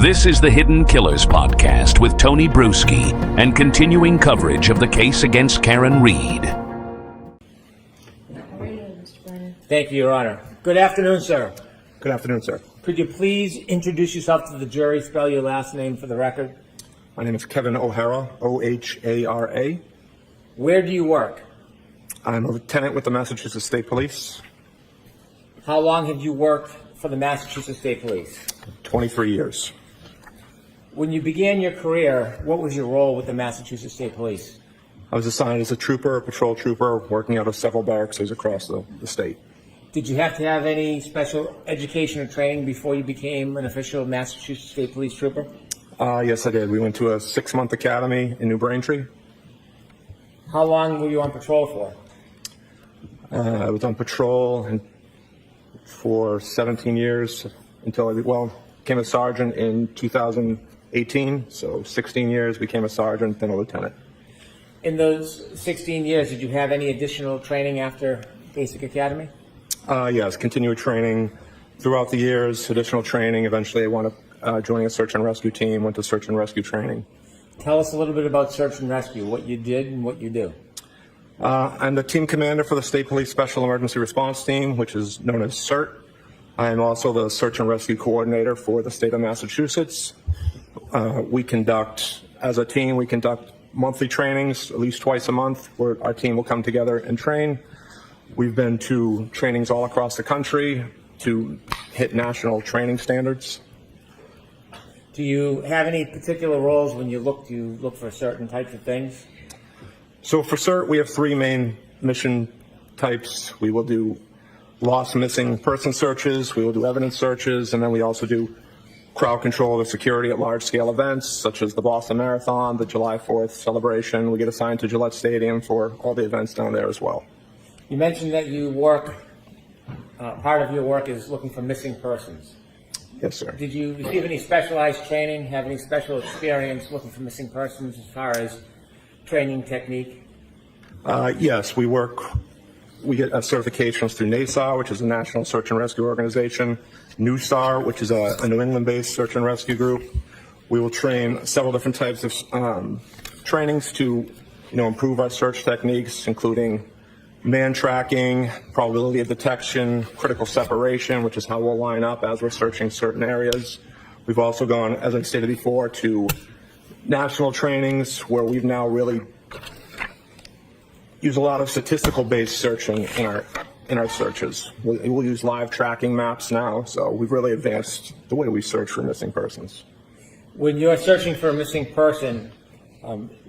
This is the Hidden Killers podcast with Tony Bruschi and continuing coverage of the case against Karen Reed. Thank you, Your Honor. Good afternoon, sir. Good afternoon, sir. Could you please introduce yourself to the jury, spell your last name for the record? My name is Kevin O'Hara, O-H-A-R-A. Where do you work? I'm a lieutenant with the Massachusetts State Police. How long have you worked for the Massachusetts State Police? 23 years. When you began your career, what was your role with the Massachusetts State Police? I was assigned as a trooper, a patrol trooper, working out of several barracks across the state. Did you have to have any special education or training before you became an official Massachusetts State Police trooper? Yes, I did. We went to a 6-month academy in New Braintree. How long were you on patrol for? I was on patrol for 17 years until I became a sergeant in 2018. So 16 years, became a sergeant, then a lieutenant. In those 16 years, did you have any additional training after basic academy? Yes, continued training throughout the years, additional training. Eventually, I wound up joining a search and rescue team, went to search and rescue training. Tell us a little bit about search and rescue, what you did and what you do. I'm the team commander for the State Police Special Emergency Response Team, which is known as CERT. I am also the search and rescue coordinator for the state of Massachusetts. As a team, we conduct monthly trainings, at least twice a month, where our team will come together and train. We've been to trainings all across the country to hit national training standards. Do you have any particular roles when you look for certain types of things? So for CERT, we have 3 main mission types. We will do lost missing person searches, we will do evidence searches, and then we also do crowd control or security at large-scale events, such as the Boston Marathon, the July 4th celebration. We get assigned to Gillette Stadium for all the events down there as well. You mentioned that you work, part of your work is looking for missing persons. Yes, sir. Did you receive any specialized training, have any special experience looking for missing persons as far as training technique? Yes, we get certifications through NASAR, which is a National Search and Rescue Organization, NUSAR, which is a New England-based search and rescue group. We will train several different types of trainings to, improve our search techniques, including man tracking, probability of detection, critical separation, which is how we'll line up as we're searching certain areas. We've also gone, as I stated before, to national trainings where we've now really used a lot of statistical-based searching in our searches. We'll use live tracking maps now, so we've really advanced the way we search for missing persons. When you're searching for a missing person,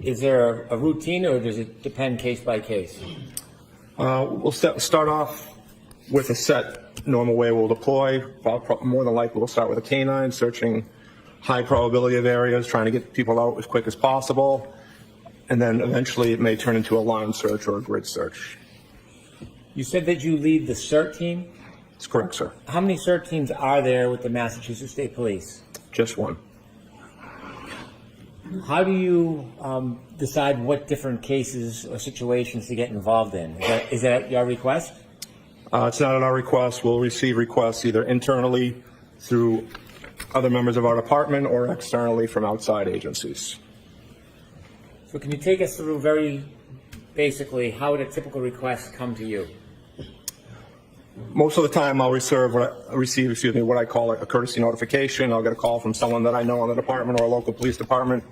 is there a routine or does it depend case by case? We'll start off with a set normal way we'll deploy. More than likely, we'll start with a canine, searching high probability of areas, trying to get people out as quick as possible. And then eventually it may turn into a line search or a grid search. You said that you lead the CERT team? That's correct, sir. How many CERT teams are there with the Massachusetts State Police? Just one. How do you decide what different cases or situations to get involved in? Is that at your request? It's not at our request. We'll receive requests either internally through other members of our department or externally from outside agencies. So can you take us through very basically how would a typical request come to you? Most of the time I'll receive what I call a courtesy notification. I'll get a call from someone that I know in the department or a local police department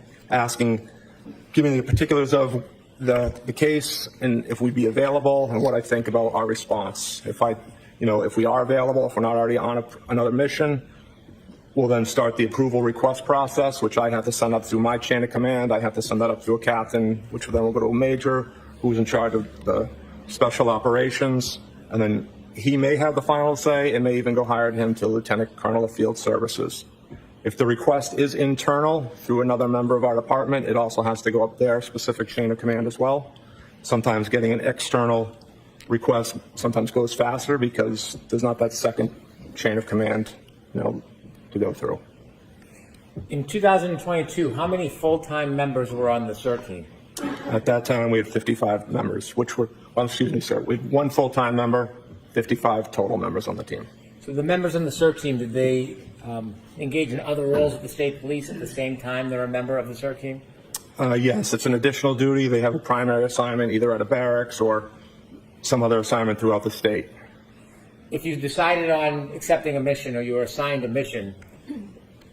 giving the particulars of the case and if we'd be available and what I think about our response. If we are available, if we're not already on another mission, we'll then start the approval request process, which I'd have to send up through my chain of command. I'd have to send that up through a captain, which then will go to a major who's in charge of the special operations. And then he may have the final say and may even go hire him to Lieutenant Colonel of Field Services. If the request is internal through another member of our department, it also has to go up their specific chain of command as well. Sometimes getting an external request sometimes goes faster because there's not that second chain of command, to go through. In 2022, how many full-time members were on the CERT team? At that time, we had 55 members, we had one full-time member, 55 total members on the team. So the members on the CERT team, did they engage in other roles at the state police at the same time they're a member of the CERT team? Yes, it's an additional duty. They have a primary assignment either at a barracks or some other assignment throughout the state. If you decided on accepting a mission or you were assigned a mission,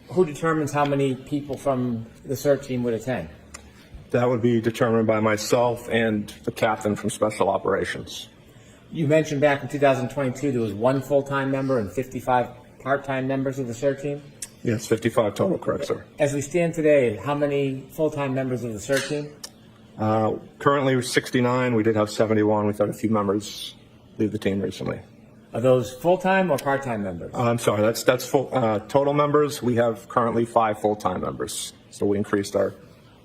who determines how many people from the CERT team would attend? That would be determined by myself and the captain from Special Operations. You mentioned back in 2022 there was 1 full-time member and 55 part-time members of the CERT team? Yes, 55 total, correct, sir. As we stand today, how many full-time members of the CERT team? Currently, we're 69. We did have 71. We've had a few members leave the team recently. Are those full-time or part-time members? I'm sorry, that's full total members. We have currently 5 full-time members, so we increased our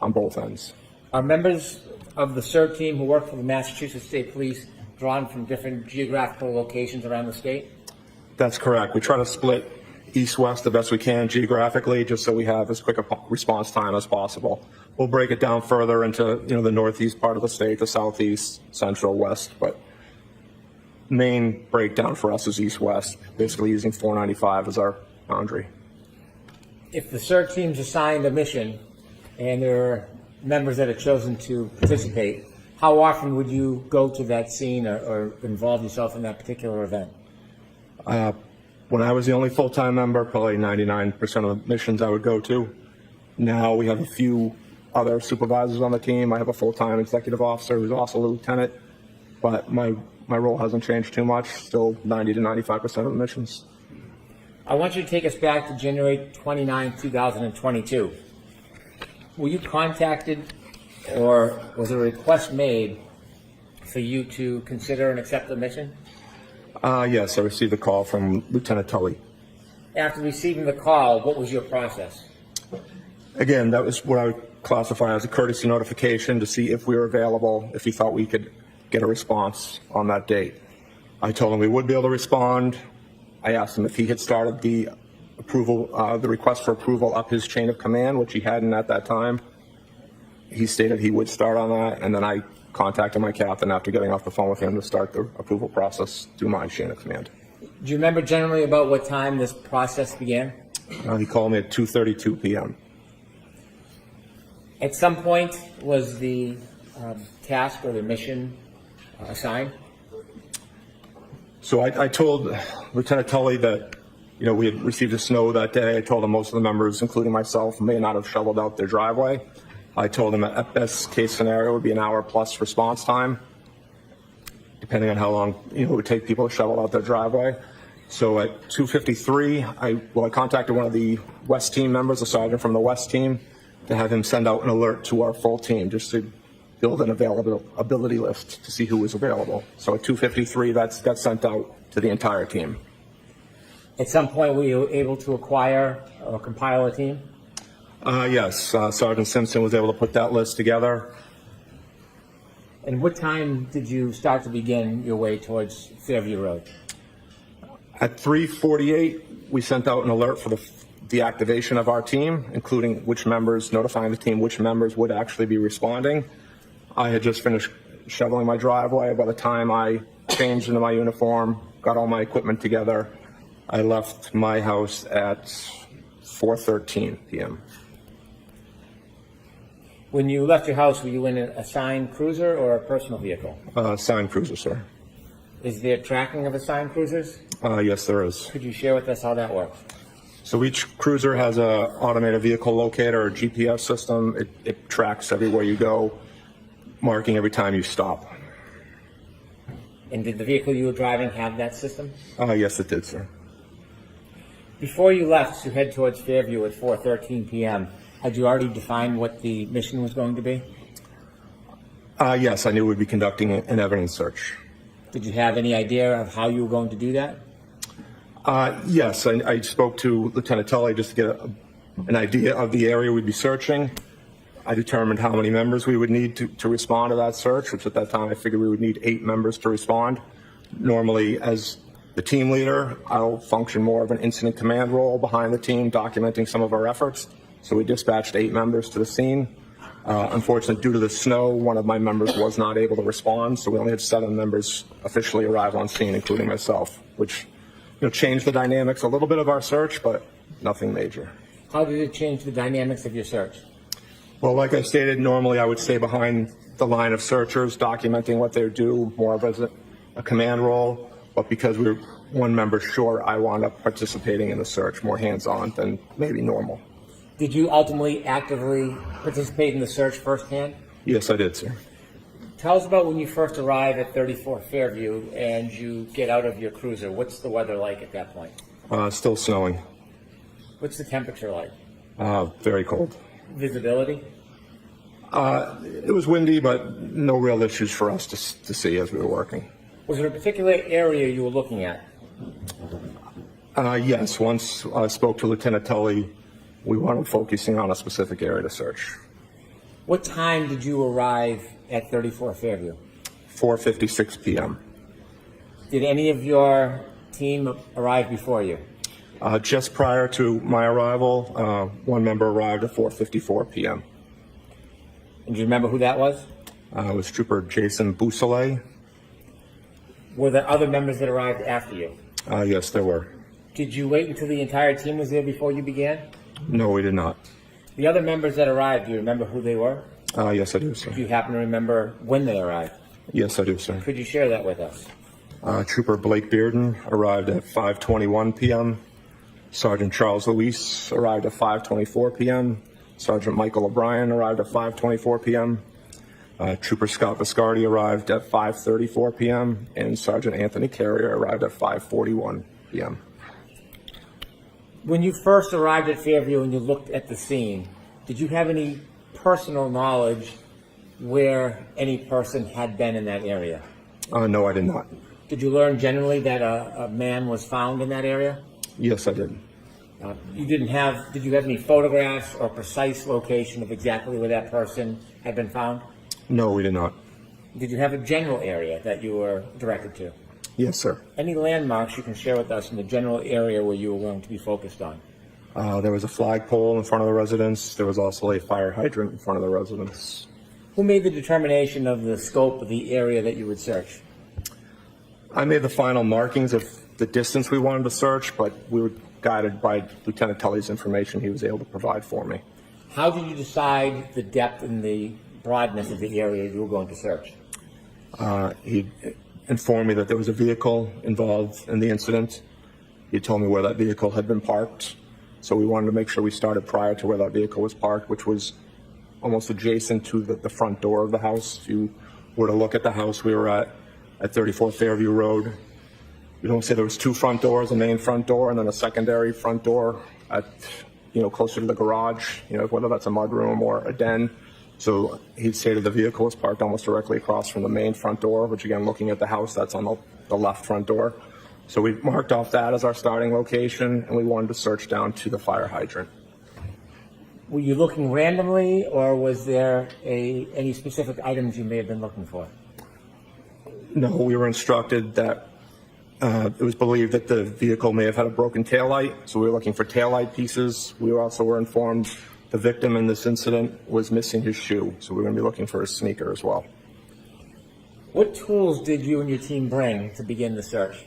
on both ends. Are members of the CERT team who work for the Massachusetts State Police drawn from different geographical locations around the state? That's correct. We try to split east-west the best we can geographically, just so we have as quick a response time as possible. We'll break it down further into the northeast part of the state, the southeast, central, west, but main breakdown for us is east-west, basically using 495 as our boundary. If the CERT team's assigned a mission and there are members that are chosen to participate, how often would you go to that scene or involve yourself in that particular event? When I was the only full-time member, probably 99% of the missions I would go to. Now we have a few other supervisors on the team. I have a full-time executive officer who's also a lieutenant, but my role hasn't changed too much, still 90 to 95% of the missions. I want you to take us back to January 29, 2022. Were you contacted or was a request made for you to consider and accept the mission? Yes, I received a call from Lieutenant Tully. After receiving the call, what was your process? Again, that was what I would classify as a courtesy notification to see if we were available, if he thought we could get a response on that date. I told him we would be able to respond. I asked him if he had started the approval, the request for approval up his chain of command, which he hadn't at that time. He stated he would start on that, and then I contacted my captain after getting off the phone with him to start the approval process through my chain of command. Do you remember generally about what time this process began? He called me at 2:32 p.m. At some point, was the task or the mission assigned? So I told Lieutenant Tully that, we had received a snow that day. I told him most of the members, including myself, may not have shoveled out their driveway. I told him at best case scenario would be an hour plus response time, depending on how long it would take people to shovel out their driveway. So at 2:53, I contacted one of the West team members, a sergeant from the West team, to have him send out an alert to our full team, just to build an availability list to see who was available. So at 2:53, that got sent out to the entire team. At some point, were you able to acquire or compile a team? Yes, Sergeant Simpson was able to put that list together. And what time did you start to begin your way towards Fairview Road? At 3:48, we sent out an alert for the activation of our team, including notifying the team which members would actually be responding. I had just finished shoveling my driveway. By the time I changed into my uniform, got all my equipment together, I left my house at 4:13 p.m. When you left your house, were you in an assigned cruiser or a personal vehicle? Assigned cruiser, sir. Is there tracking of assigned cruisers? Yes, there is. Could you share with us how that works? So each cruiser has a automated vehicle locator or GPS system. It tracks everywhere you go, marking every time you stop. And did the vehicle you were driving have that system? Yes, it did, sir. Before you left to head towards Fairview at 4:13 p.m., had you already defined what the mission was going to be? Yes, I knew we'd be conducting an evidence search. Did you have any idea of how you were going to do that? Yes, I spoke to Lieutenant Tully just to get an idea of the area we'd be searching. I determined how many members we would need to respond to that search, which at that time I figured we would need 8 members to respond. Normally, as the team leader, I'll function more of an incident command role behind the team, documenting some of our efforts. So we dispatched 8 members to the scene. Unfortunately, due to the snow, one of my members was not able to respond, so we only had 7 members officially arrive on scene, including myself, which changed the dynamics a little bit of our search, but nothing major. How did it change the dynamics of your search? Well, like I stated, normally I would stay behind the line of searchers, documenting what they do, more of as a command role. But because we were one member short, I wound up participating in the search, more hands-on than maybe normal. Did you ultimately actively participate in the search firsthand? Yes, I did, sir. Tell us about when you first arrive at 34 Fairview and you get out of your cruiser. What's the weather like at that point? Still snowing. What's the temperature like? Very cold. Visibility? It was windy, but no real issues for us to see as we were working. Was there a particular area you were looking at? Yes, once I spoke to Lieutenant Tully, we wanted focusing on a specific area to search. What time did you arrive at 34 Fairview? 4:56 p.m. Did any of your team arrive before you? Just prior to my arrival, one member arrived at 4:54 p.m. And do you remember who that was? It was Trooper Jason Bousselet. Were there other members that arrived after you? Yes, there were. Did you wait until the entire team was there before you began? No, we did not. The other members that arrived, do you remember who they were? Yes, I do, sir. Do you happen to remember when they arrived? Yes, I do, sir. Could you share that with us? Trooper Blake Bearden arrived at 5:21 p.m. Sergeant Charles Luis arrived at 5:24 p.m. Sergeant Michael O'Brien arrived at 5:24 p.m. Trooper Scott Viscardi arrived at 5:34 p.m. and Sergeant Anthony Carrier arrived at 5:41 p.m. When you first arrived at Fairview and you looked at the scene, did you have any personal knowledge where any person had been in that area? No, I did not. Did you learn generally that a man was found in that area? Yes, I did. Did you have any photographs or precise location of exactly where that person had been found? No, we did not. Did you have a general area that you were directed to? Yes, sir. Any landmarks you can share with us in the general area where you were going to be focused on? There was a flagpole in front of the residence. There was also a fire hydrant in front of the residence. Who made the determination of the scope of the area that you would search? I made the final markings of the distance we wanted to search, but we were guided by Lieutenant Tully's information he was able to provide for me. How did you decide the depth and the broadness of the area you were going to search? He informed me that there was a vehicle involved in the incident. He told me where that vehicle had been parked. So we wanted to make sure we started prior to where that vehicle was parked, which was almost adjacent to the front door of the house. If you were to look at the house we were at 34 Fairview Road, you don't say there was two front doors, a main front door and then a secondary front door at, closer to the garage, whether that's a mudroom or a den. So he stated the vehicle was parked almost directly across from the main front door, which again, looking at the house, that's on the left front door. So we marked off that as our starting location, and we wanted to search down to the fire hydrant. Were you looking randomly, or was there any specific items you may have been looking for? No, we were instructed that it was believed that the vehicle may have had a broken taillight, so we were looking for taillight pieces. We also were informed the victim in this incident was missing his shoe, so we're going to be looking for his sneaker as well. What tools did you and your team bring to begin the search?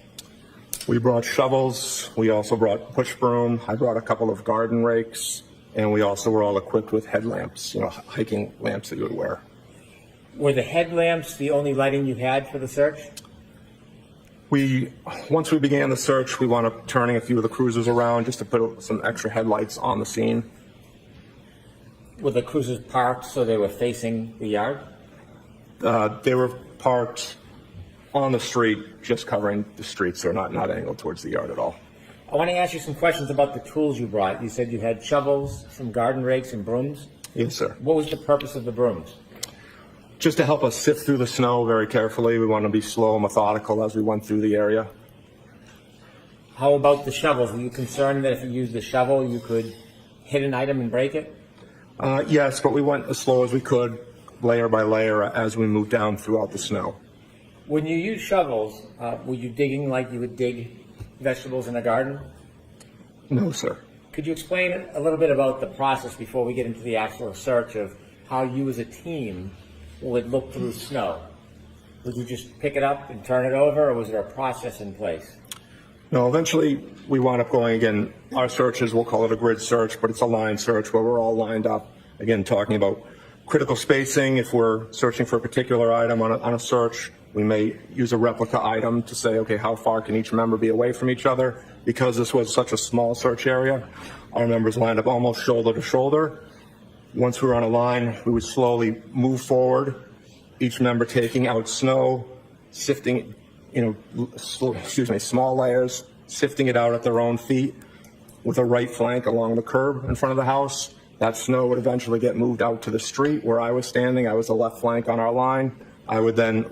We brought shovels. We also brought push broom. I brought a couple of garden rakes, and we also were all equipped with headlamps, hiking lamps that you would wear. Were the headlamps the only lighting you had for the search? Once we began the search, we wound up turning a few of the cruisers around just to put some extra headlights on the scene. Were the cruisers parked so they were facing the yard? They were parked on the street, just covering the street, so not angled towards the yard at all. I want to ask you some questions about the tools you brought. You said you had shovels, some garden rakes, and brooms? Yes, sir. What was the purpose of the brooms? Just to help us sift through the snow very carefully. We wanted to be slow and methodical as we went through the area. How about the shovels? Were you concerned that if you used the shovel, you could hit an item and break it? Yes, but we went as slow as we could, layer by layer, as we moved down throughout the snow. When you use shovels, were you digging like you would dig vegetables in a garden? No, sir. Could you explain a little bit about the process before we get into the actual search of how you as a team would look through snow? Would you just pick it up and turn it over, or was there a process in place? No, eventually we wound up going again. Our searches, we'll call it a grid search, but it's a line search where we're all lined up. Again, talking about critical spacing. If we're searching for a particular item on a search, we may use a replica item to say, okay, how far can each member be away from each other? Because this was such a small search area, our members lined up almost shoulder to shoulder. Once we were on a line, we would slowly move forward, each member taking out snow, sifting, small layers, sifting it out at their own feet with a right flank along the curb in front of the house. That snow would eventually get moved out to the street where I was standing. I was the left flank on our line. I would then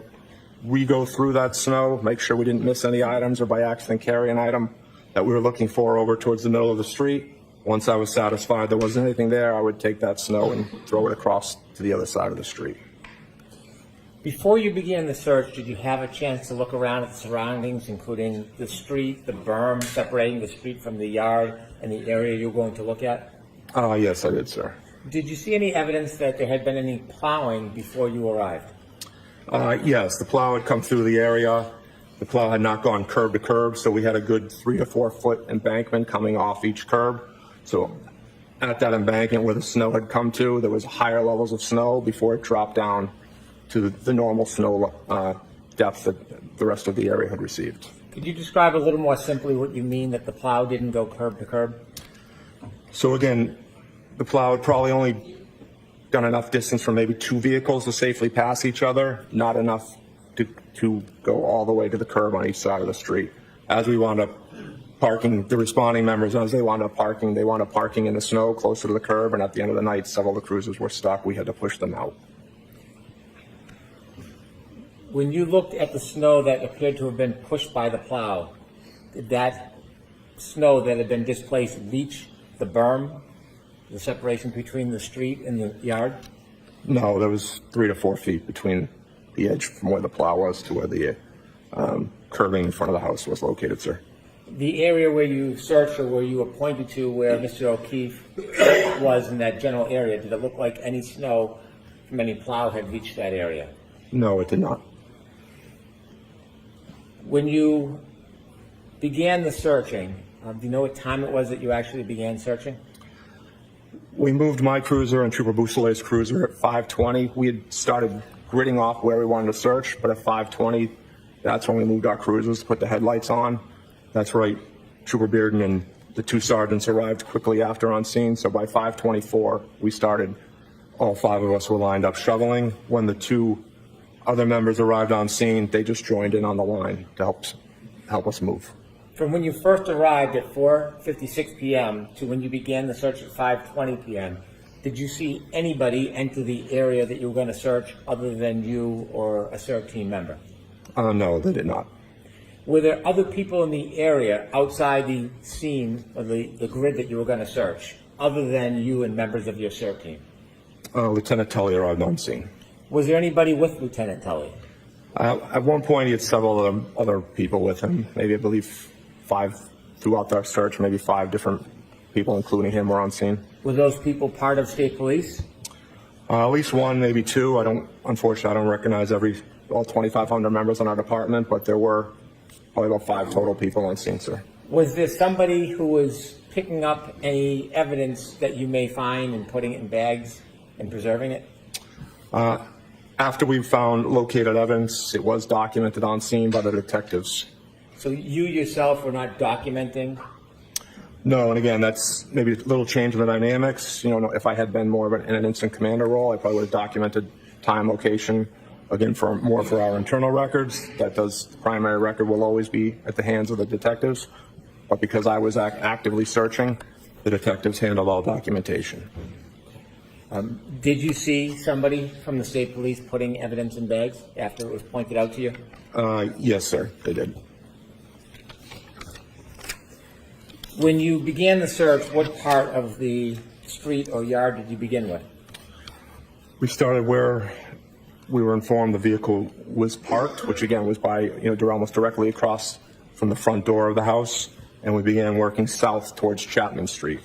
re-go through that snow, make sure we didn't miss any items or by accident carry an item that we were looking for over towards the middle of the street. Once I was satisfied there wasn't anything there, I would take that snow and throw it across to the other side of the street. Before you began the search, did you have a chance to look around at the surroundings, including the street, the berm separating the street from the yard, and the area you're going to look at? Yes, I did, sir. Did you see any evidence that there had been any plowing before you arrived? Yes, the plow had come through the area. The plow had not gone curb to curb, so we had a good 3 to 4 foot embankment coming off each curb. So at that embankment where the snow had come to, there was higher levels of snow before it dropped down to the normal snow depth that the rest of the area had received. Could you describe a little more simply what you mean that the plow didn't go curb to curb? So again, the plow had probably only done enough distance for maybe 2 vehicles to safely pass each other, not enough to go all the way to the curb on each side of the street. As we wound up parking, the responding members, as they wound up parking in the snow closer to the curb, and at the end of the night, several of the cruisers were stuck. We had to push them out. When you looked at the snow that appeared to have been pushed by the plow, did that snow that had been displaced reach the berm, the separation between the street and the yard? No, there was 3 to 4 feet between the edge from where the plow was to where the curbing in front of the house was located, sir. The area where you searched or where you were pointed to where Mr. O'Keefe was in that general area, did it look like any snow from any plow had reached that area? No, it did not. When you began the searching, do you know what time it was that you actually began searching? We moved my cruiser and Trooper Boussolet's cruiser at 5:20. We had started gridding off where we wanted to search, but at 5:20, that's when we moved our cruisers to put the headlights on. That's right. Trooper Bearden and the 2 sergeants arrived quickly after on scene. So by 5:24, we started. All 5 of us were lined up shoveling. When the 2 other members arrived on scene, they just joined in on the line to help us move. From when you first arrived at 4:56 p.m. to when you began the search at 5:20 p.m., did you see anybody enter the area that you were going to search other than you or a CERT team member? No, they did not. Were there other people in the area outside the scene or the grid that you were going to search, other than you and members of your CERT team? Lieutenant Tully arrived on scene. Was there anybody with Lieutenant Tully? At one point, he had several other people with him. Maybe, I believe, 5 throughout our search. Maybe 5 different people, including him, were on scene. Were those people part of state police? At least 1, maybe 2. Unfortunately, I don't recognize all 2,500 members in our department, but there were probably about 5 total people on scene, sir. Was there somebody who was picking up any evidence that you may find and putting it in bags and preserving it? After we found located evidence, it was documented on scene by the detectives. So you yourself were not documenting? No, and again, that's maybe a little change in the dynamics. If I had been more of an incident commander role, I probably would have documented time, location, again, for our internal records. The primary record will always be at the hands of the detectives. But because I was actively searching, the detectives handled all documentation. Did you see somebody from the state police putting evidence in bags after it was pointed out to you? Yes, sir, they did. When you began the search, what part of the street or yard did you begin with? We started where we were informed the vehicle was parked, which again was by, almost directly across from the front door of the house, and we began working south towards Chapman Street.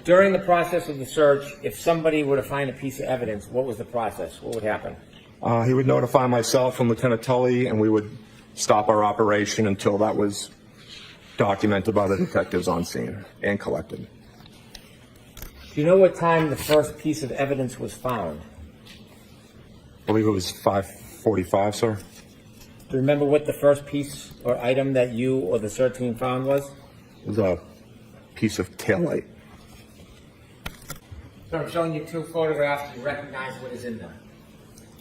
During the process of the search, if somebody were to find a piece of evidence, what was the process? What would happen? He would notify myself and Lieutenant Tully, and we would stop our operation until that was documented by the detectives on scene and collected. Do you know what time the first piece of evidence was found? I believe it was 5:45, sir. Do you remember what the first piece or item that you or the search team found was? It was a piece of taillight. So I'm showing you two photographs. You recognize what is in them.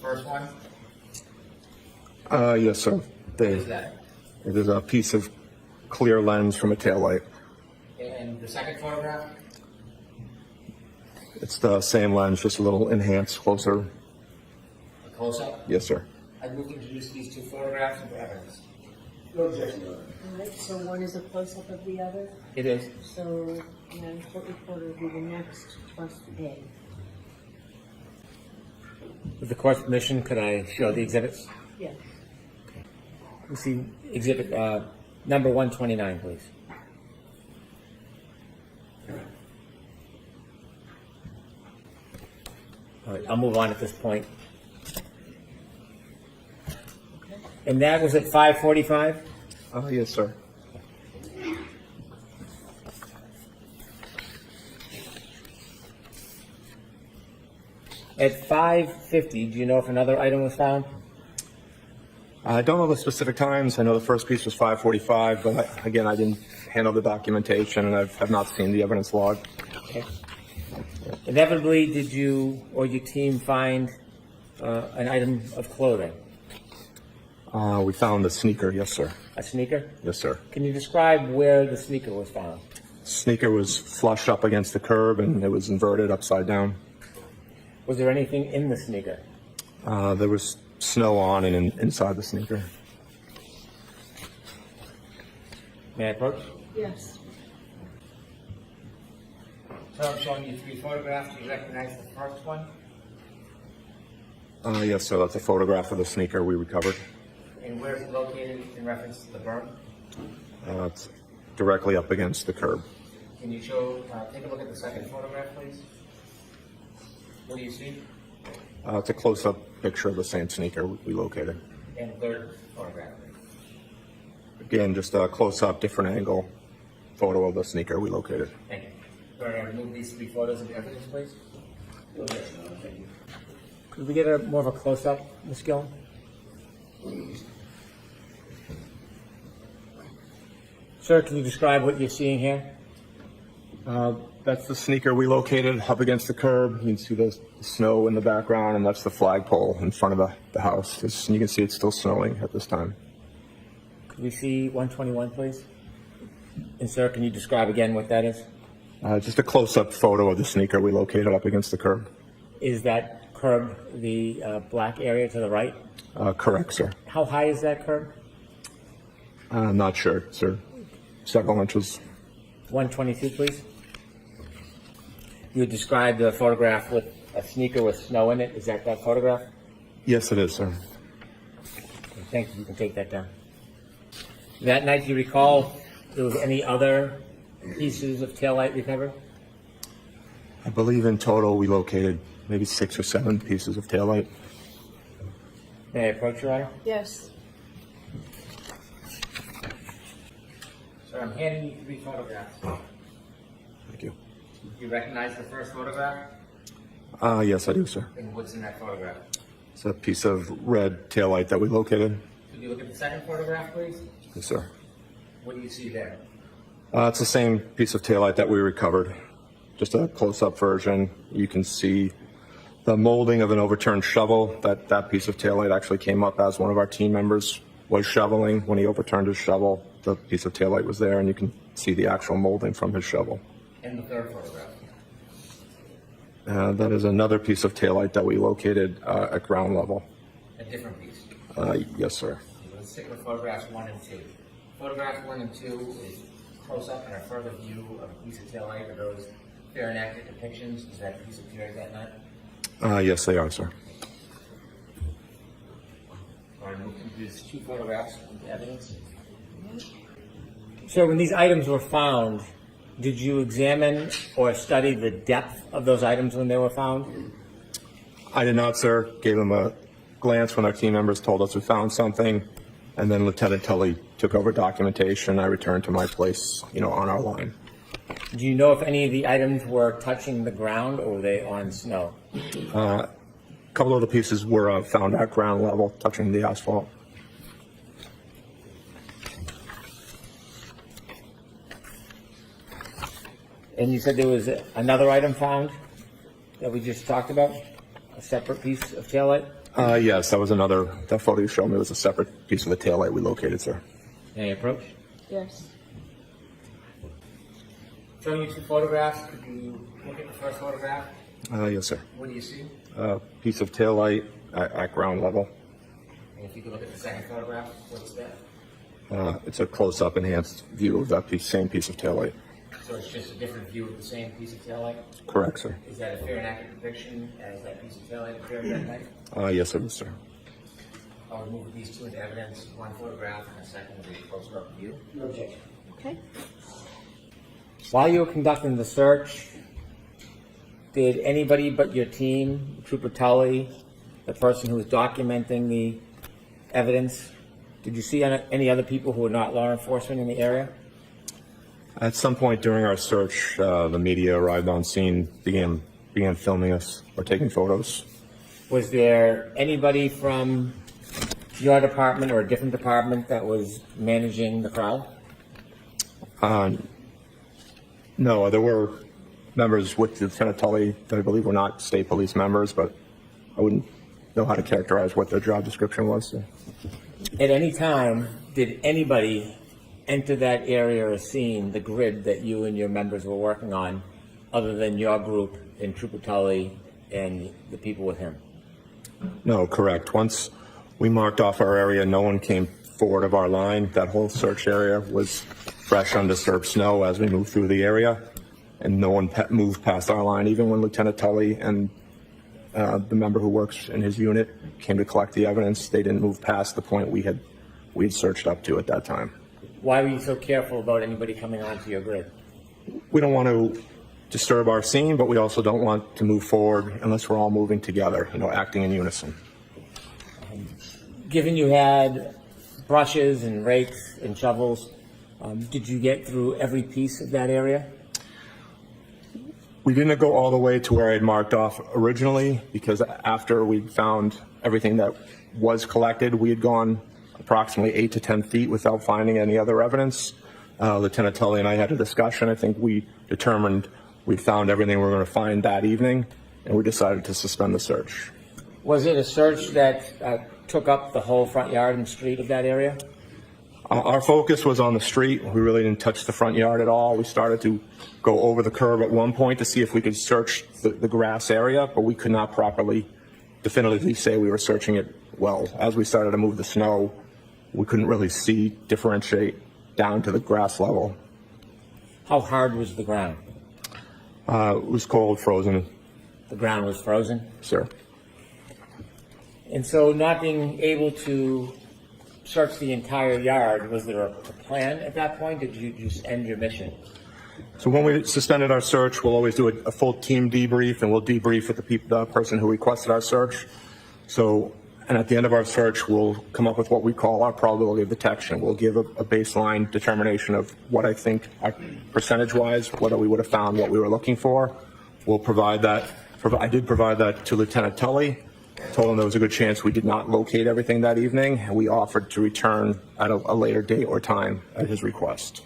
First one, Yes, sir. what is that? It is a piece of clear lens from a taillight. And the second photograph? It's the same lens, just a little enhanced, closer. A close-up? Yes, sir. I move to introduce these two photographs into evidence. All right, so one is a close-up of the other, It is. so court reporter will be the next plus A. With the court's permission, could I show the exhibits? Yes. You see exhibit number 129, please. All right, I'll move on at this point. And that was at 5:45? Yes, sir. At 5:50, do you know if another item was found? I don't know the specific times. I know the first piece was 5:45, but again, I didn't handle the documentation, and I've not seen the evidence log. Okay. Inevitably, did you or your team find an item of clothing? We found the sneaker. Yes, sir. A sneaker? Yes, sir. Can you describe where the sneaker was found? Sneaker was flush up against the curb, and it was inverted upside down. Was there anything in the sneaker? There was snow on and inside the sneaker. May I approach? Yes. So I'm showing you three photographs. Do you recognize the first one? Yes, sir. That's a photograph of the sneaker we recovered. And where is it located in reference to the burn? It's directly up against the curb. Can you show, take a look at the second photograph, please? What do you see? It's a close-up picture of the same sneaker we located. And the third photograph, please. Again, just a close-up, different angle photo of the sneaker we located. Thank you. All right, remove these three photos of evidence, please. Could we get a more of a close-up, Ms. Gillen? Sir, can you describe what you're seeing here? That's the sneaker we located up against the curb. You can see the snow in the background, and that's the flagpole in front of the house. You can see it's still snowing at this time. Could we see 121, please? And sir, can you describe again what that is? Just a close-up photo of the sneaker we located up against the curb. Is that curb the black area to the right? Correct, sir. How high is that curb? Not sure, sir. Several inches. 122, please. You would describe the photograph with a sneaker with snow in it. Is that photograph? Yes, it is, sir. Okay, thank you. You can take that down. That night, do you recall there was any other pieces of taillight recovered? I believe in total we located maybe 6 or 7 pieces of taillight. May I approach your Honor? Yes. Sir, I'm handing you three photographs. Thank you. Do you recognize the first photograph? Yes, I do, sir. And what's in that photograph? It's a piece of red taillight that we located. Could you look at the second photograph, please? Yes, sir. What do you see there? It's the same piece of taillight that we recovered, just a close-up version. You can see the molding of an overturned shovel. That piece of taillight actually came up as one of our team members was shoveling. When he overturned his shovel, the piece of taillight was there, and you can see the actual molding from his shovel. And the third photograph? That is another piece of taillight that we located at ground level. A different piece? Yes, sir. Let's stick with photographs 1 and 2. Photograph 1 and 2 is close-up and a further view of a piece of taillight. Are those fair and accurate depictions? Is that piece appeared that night? Yes, they are, sir. All right, we'll introduce two photographs into evidence. So when these items were found, did you examine or study the depth of those items when they were found? I did not, sir. Gave them a glance when our team members told us we found something. And then Lieutenant Tully took over documentation. I returned to my place, on our line. Do you know if any of the items were touching the ground or were they on snow? A couple of the pieces were found at ground level, touching the asphalt. And you said there was another item found that we just talked about? A separate piece of taillight? Yes, that photo you showed me was a separate piece of the taillight we located, sir. Any approach? Yes. Showing you two photographs. Could you look at the first photograph? Yes, sir. What do you see? Piece of taillight at ground level. And if you could look at the second photograph, what's that? It's a close-up enhanced view of that same piece of taillight. So it's just a different view of the same piece of taillight? Correct, sir. Is that a fair and accurate depiction as that piece of taillight appeared that night? Yes, it is, sir. I'll remove these two into evidence, one photograph and a second will be a closer-up view. No objection. Okay. While you were conducting the search, did anybody but your team, Trooper Tully, the person who was documenting the evidence, did you see any other people who were not law enforcement in the area? At some point during our search, the media arrived on scene, began filming us or taking photos. Was there anybody from your department or a different department that was managing the crowd? No, there were members with Lieutenant Tully that I believe were not state police members, but I wouldn't know how to characterize what their job description was. So. At any time, did anybody enter that area or scene, the grid that you and your members were working on, other than your group and Trooper Tully and the people with him? No, correct. Once we marked off our area, no one came forward of our line. That whole search area was fresh, undisturbed snow as we moved through the area, and no one moved past our line. Even when Lieutenant Tully and the member who works in his unit came to collect the evidence, they didn't move past the point we had searched up to at that time. Why were you so careful about anybody coming onto your grid? We don't want to disturb our scene, but we also don't want to move forward unless we're all moving together, acting in unison. Given you had brushes and rakes and shovels, did you get through every piece of that area? We didn't go all the way to where I had marked off originally, because after we found everything that was collected, we had gone approximately 8 to 10 feet without finding any other evidence. Lieutenant Tully and I had a discussion. I think we determined we found everything we were going to find that evening, and we decided to suspend the search. Was it a search that took up the whole front yard and street of that area? Our focus was on the street. We really didn't touch the front yard at all. We started to go over the curb at one point to see if we could search the grass area, but we could not properly definitively say we were searching it well. As we started to move the snow, we couldn't really differentiate down to the grass level. How hard was the ground? It was cold, frozen. The ground was frozen? Sir. And so not being able to search the entire yard, was there a plan at that point? Did you just end your mission? So when we suspended our search, we'll always do a full team debrief, and we'll debrief with the person who requested our search. And at the end of our search, we'll come up with what we call our probability of detection. We'll give a baseline determination of what I think, percentage-wise, whether we would have found what we were looking for. We'll provide that. I did provide that to Lieutenant Tully. Told him there was a good chance we did not locate everything that evening, and we offered to return at a later date or time at his request.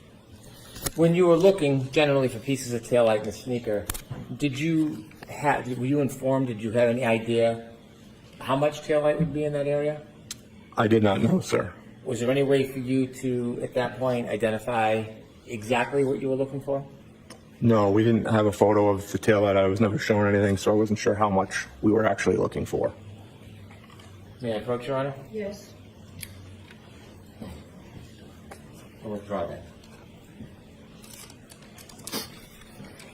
When you were looking generally for pieces of taillight in the sneaker, were you informed, did you have any idea how much taillight would be in that area? I did not know, sir. Was there any way for you to, at that point, identify exactly what you were looking for? No, we didn't have a photo of the taillight. I was never shown anything, so I wasn't sure how much we were actually looking for. May I approach, Your Honor? Yes. I'll withdraw that.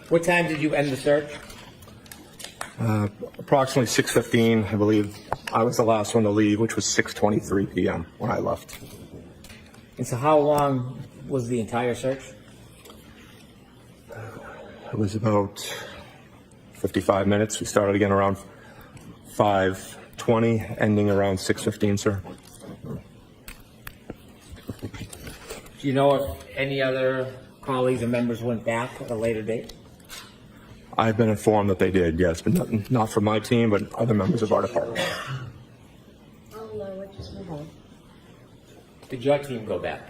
What time did you end the search? Approximately 6:15, I believe. I was the last one to leave, which was 6:23 p.m. when I left. And so how long was the entire search? It was about 55 minutes. We started again around 5:20, ending around 6:15, sir. Do you know if any other colleagues and members went back at a later date? I've been informed that they did, yes, but not from my team, but other members of our department. I'll just move on. Did your team go back?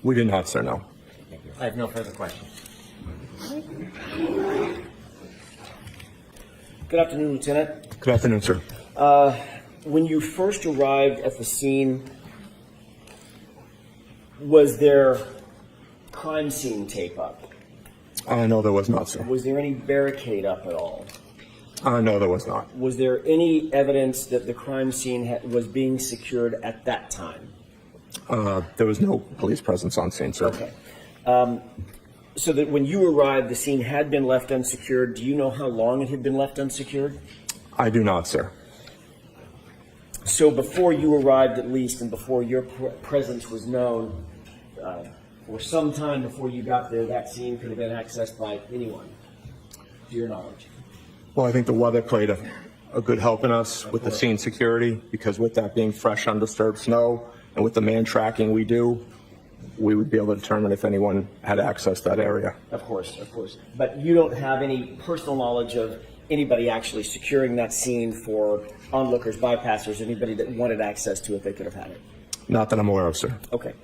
We did not, sir, no. Thank you. I have no further questions. Good afternoon, Lieutenant. Good afternoon, sir. When you first arrived at the scene, was there crime scene tape up? No, there was not, sir. Was there any barricade up at all? No, there was not. Was there any evidence that the crime scene was being secured at that time? There was no police presence on scene, sir. Okay. So that when you arrived, the scene had been left unsecured. Do you know how long it had been left unsecured? I do not, sir. So before you arrived, at least, and before your presence was known, or some time before you got there, that scene could have been accessed by anyone, to your knowledge. Well, I think the weather played a good help in us with the scene security, because with that being fresh, undisturbed snow, and with the man tracking we do, we would be able to determine if anyone had access to that area. Of course, of course. But you don't have any personal knowledge of anybody actually securing that scene for onlookers, bypassers, anybody that wanted access to it, they could have had it? Not that I'm aware of, sir. Okay.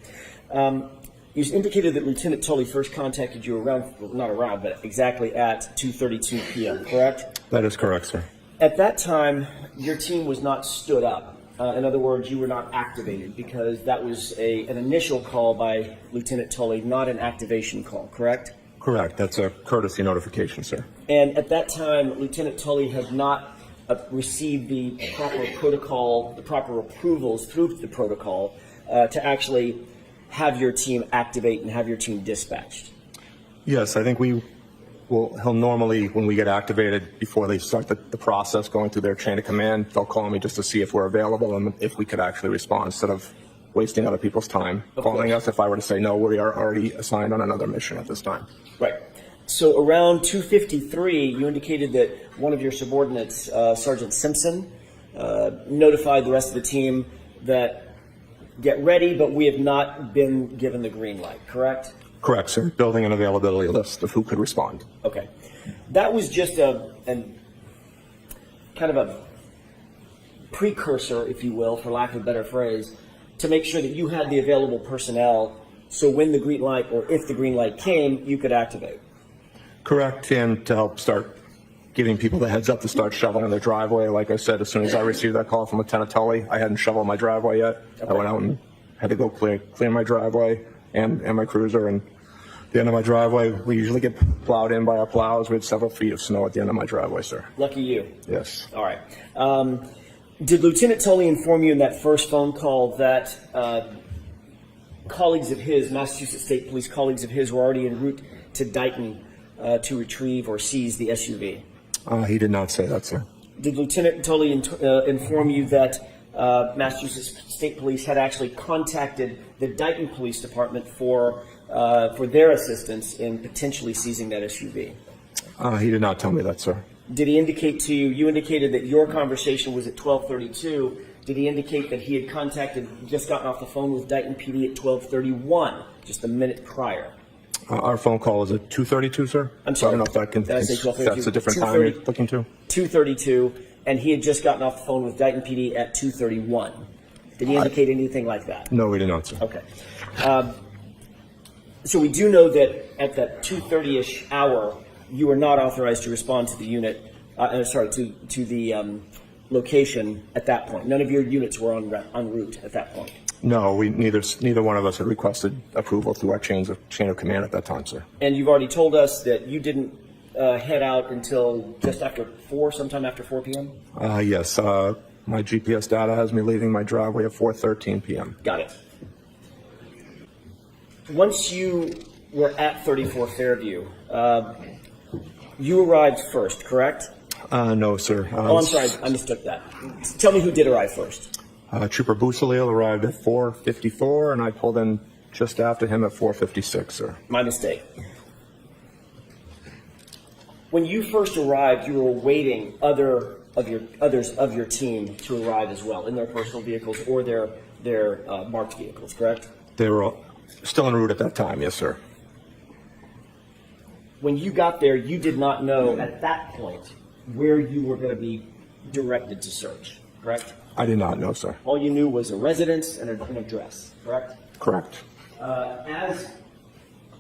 You indicated that Lieutenant Tully first contacted you around, well, not around, but exactly at 2:32 p.m., correct? That is correct, sir. At that time, your team was not stood up. In other words, you were not activated, because that was an initial call by Lieutenant Tully, not an activation call, correct? Correct. That's a courtesy notification, sir. And at that time, Lieutenant Tully had not received the proper protocol, the proper approvals through the protocol to actually have your team activate and have your team dispatched. Yes, I think he'll normally, when we get activated, before they start the process going through their chain of command, they'll call me just to see if we're available and if we could actually respond, instead of wasting other people's time calling us. If I were to say, no, we are already assigned on another mission at this time. Right. So around 2:53, you indicated that one of your subordinates, Sergeant Simpson, notified the rest of the team that get ready, but we have not been given the green light, correct? Correct, sir. Building an availability list of who could respond. Okay. That was just a kind of a precursor, if you will, for lack of a better phrase, to make sure that you had the available personnel, so when the green light, or if the green light came, you could activate. Correct, and to help start giving people the heads up to start shoveling their driveway. Like I said, as soon as I received that call from Lieutenant Tully, I hadn't shoveled my driveway yet. Okay. I went out and had to go clear my driveway and my cruiser, and the end of my driveway, we usually get plowed in by our plows. We had several feet of snow at the end of my driveway, sir. Lucky you. Yes. All right. Did Lieutenant Tully inform you in that first phone call that colleagues of his, Massachusetts State Police colleagues of his, were already en route to Dighton to retrieve or seize the SUV? He did not say that, sir. Did Lieutenant Tully inform you that Massachusetts State Police had actually contacted the Dighton Police Department for their assistance in potentially seizing that SUV? He did not tell me that, sir. Did he indicate to you, you indicated that your conversation was at 12:32. Did he indicate that he had just gotten off the phone with Dighton PD at 12:31, just a minute prior? Our phone call was at 2:32, sir. I'm sorry. I don't know if that can, Did I say 12:32? that's a different time you're looking to. 2:32, and he had just gotten off the phone with Dighton PD at 2:31. Did he indicate anything like that? No, we did not, sir. Okay. So we do know that at that 2:30-ish hour, you were not authorized to respond to the unit, to the location at that point. None of your units were en route at that point. No, neither one of us had requested approval through our chain of command at that time, sir. And you've already told us that you didn't head out until just after 4, sometime after 4 p.m.? Yes. My GPS data has me leaving my driveway at 4:13 p.m. Got it. Once you were at 34 Fairview, you arrived first, correct? No, sir. I'm sorry, I mistook that. Tell me who did arrive first. Trooper Busalil arrived at 4:54, and I pulled in just after him at 4:56, sir. My mistake. When you first arrived, you were awaiting others of your team to arrive as well in their personal vehicles or their marked vehicles, correct? They were Still en route at that time, yes, sir. When you got there, you did not know at that point where you were going to be directed to search, correct? I did not know, sir. All you knew was a residence and an address, correct? Correct. As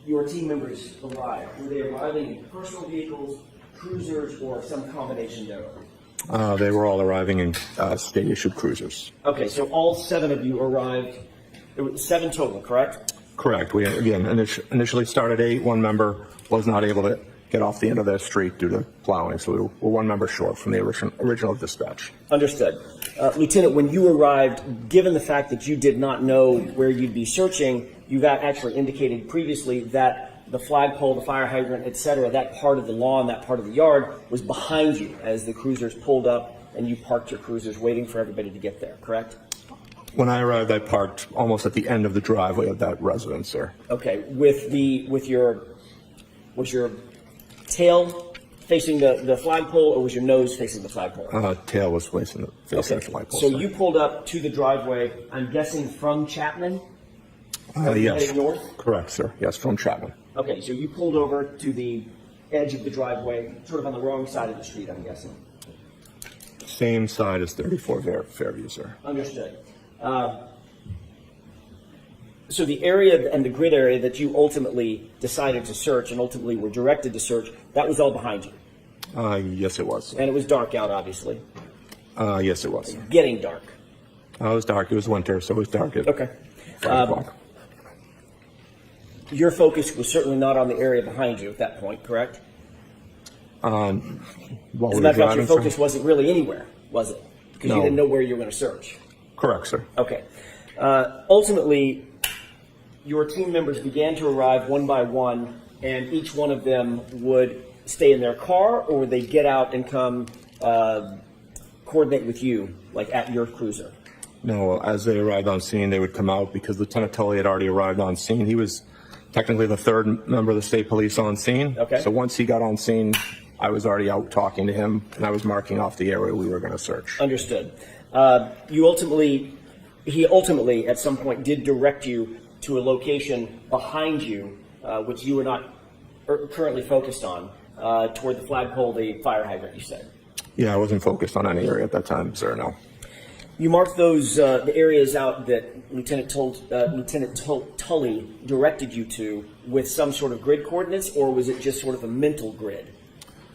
your team members arrived, were they arriving in personal vehicles, cruisers, or some combination thereof? They were all arriving in state-issued cruisers. Okay, so all 7 of you arrived. It was 7 total, correct? Correct. We, again, initially started 8. One member was not able to get off the end of their street due to plowing, so we were 1 member short from the original dispatch. Understood. Lieutenant, when you arrived, given the fact that you did not know where you'd be searching, you got actually indicated previously that the flagpole, the fire hydrant, et cetera, that part of the lawn, that part of the yard was behind you as the cruisers pulled up and you parked your cruisers waiting for everybody to get there, correct? When I arrived, I parked almost at the end of the driveway of that residence, sir. Okay, was your tail facing the flagpole, or was your nose facing the flagpole? Tail was facing the flagpole. So sir. you pulled up to the driveway, I'm guessing from Chapman? Yes. Heading north? Correct, sir. Yes, from Chapman. Okay, so you pulled over to the edge of the driveway, sort of on the wrong side of the street, I'm guessing. Same side as 34 Fairview, sir. Understood. So the area and the grid area that you ultimately decided to search and ultimately were directed to search, that was all behind you. Yes, it was. And it was dark out, obviously. Yes, it was. Getting dark. It was dark. It was winter, so it was dark at Okay. 5 o'clock. Your focus was certainly not on the area behind you at that point, correct? While As we a were matter of fact, your driving, sir? focus wasn't really anywhere, was it? Because you No. didn't know where you were going to search. Correct, sir. Okay. Ultimately, your team members began to arrive one by one, and each one of them would stay in their car, or would they get out and come coordinate with you, like at your cruiser? No, as they arrived on scene, they would come out because Lieutenant Tully had already arrived on scene. He was technically the 3rd member of the state police on scene. Okay. So once he got on scene, I was already out talking to him, and I was marking off the area we were going to search. Understood. He ultimately, at some point, did direct you to a location behind you, which you were not currently focused on, toward the flagpole, the fire hydrant, you said. Yeah, I wasn't focused on any area at that time, sir, no. You marked those the areas out that Lieutenant Tully directed you to with some sort of grid coordinates, or was it just sort of a mental grid?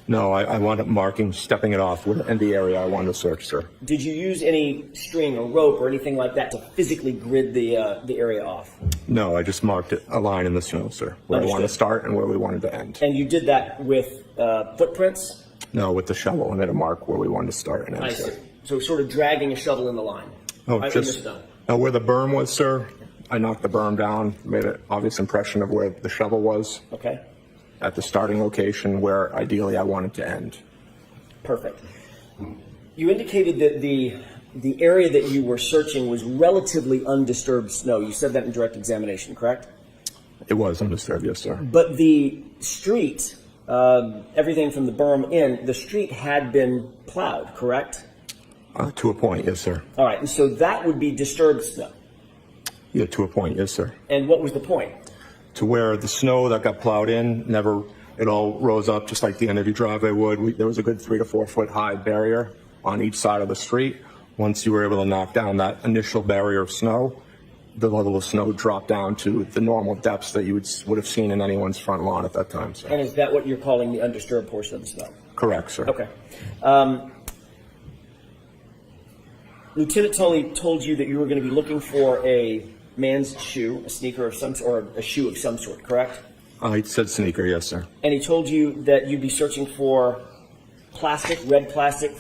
No, I wound up marking, stepping it off in the area I wanted to search, sir. Did you use any string or rope or anything like that to physically grid the area off? No, I just marked a line in the snow, sir, where I wanted to Understood. start and where we wanted to end. And you did that with footprints? No, with the shovel, and then a mark where we wanted to start and end, I sir. see. So sort of dragging a shovel in the line. Oh, In the just snow. where the berm was, sir. I knocked the berm down, made an obvious impression of where the shovel was Okay, at the starting location where ideally I wanted to end. perfect. You indicated that the area that you were searching was relatively undisturbed snow. You said that in direct examination, correct? It was undisturbed, yes, sir. But the street, everything from the berm in, the street had been plowed, correct? To a point, yes, sir. All right, and so that would be disturbed snow. Yeah, to a point, yes, sir. And what was the point? To where the snow that got plowed in it all rose up just like the end of your driveway would. There was a good 3 to 4 foot high barrier on each side of the street. Once you were able to knock down that initial barrier of snow, the level of snow dropped down to the normal depths that you would have seen in anyone's front lawn at that time, sir. And is that what you're calling the undisturbed portion of the snow? Correct, sir. Okay. Lieutenant Tully told you that you were going to be looking for a man's shoe, a sneaker of some sort, or a shoe of some sort, correct? He said sneaker, yes, sir. And he told you that you'd be searching for plastic, red plastic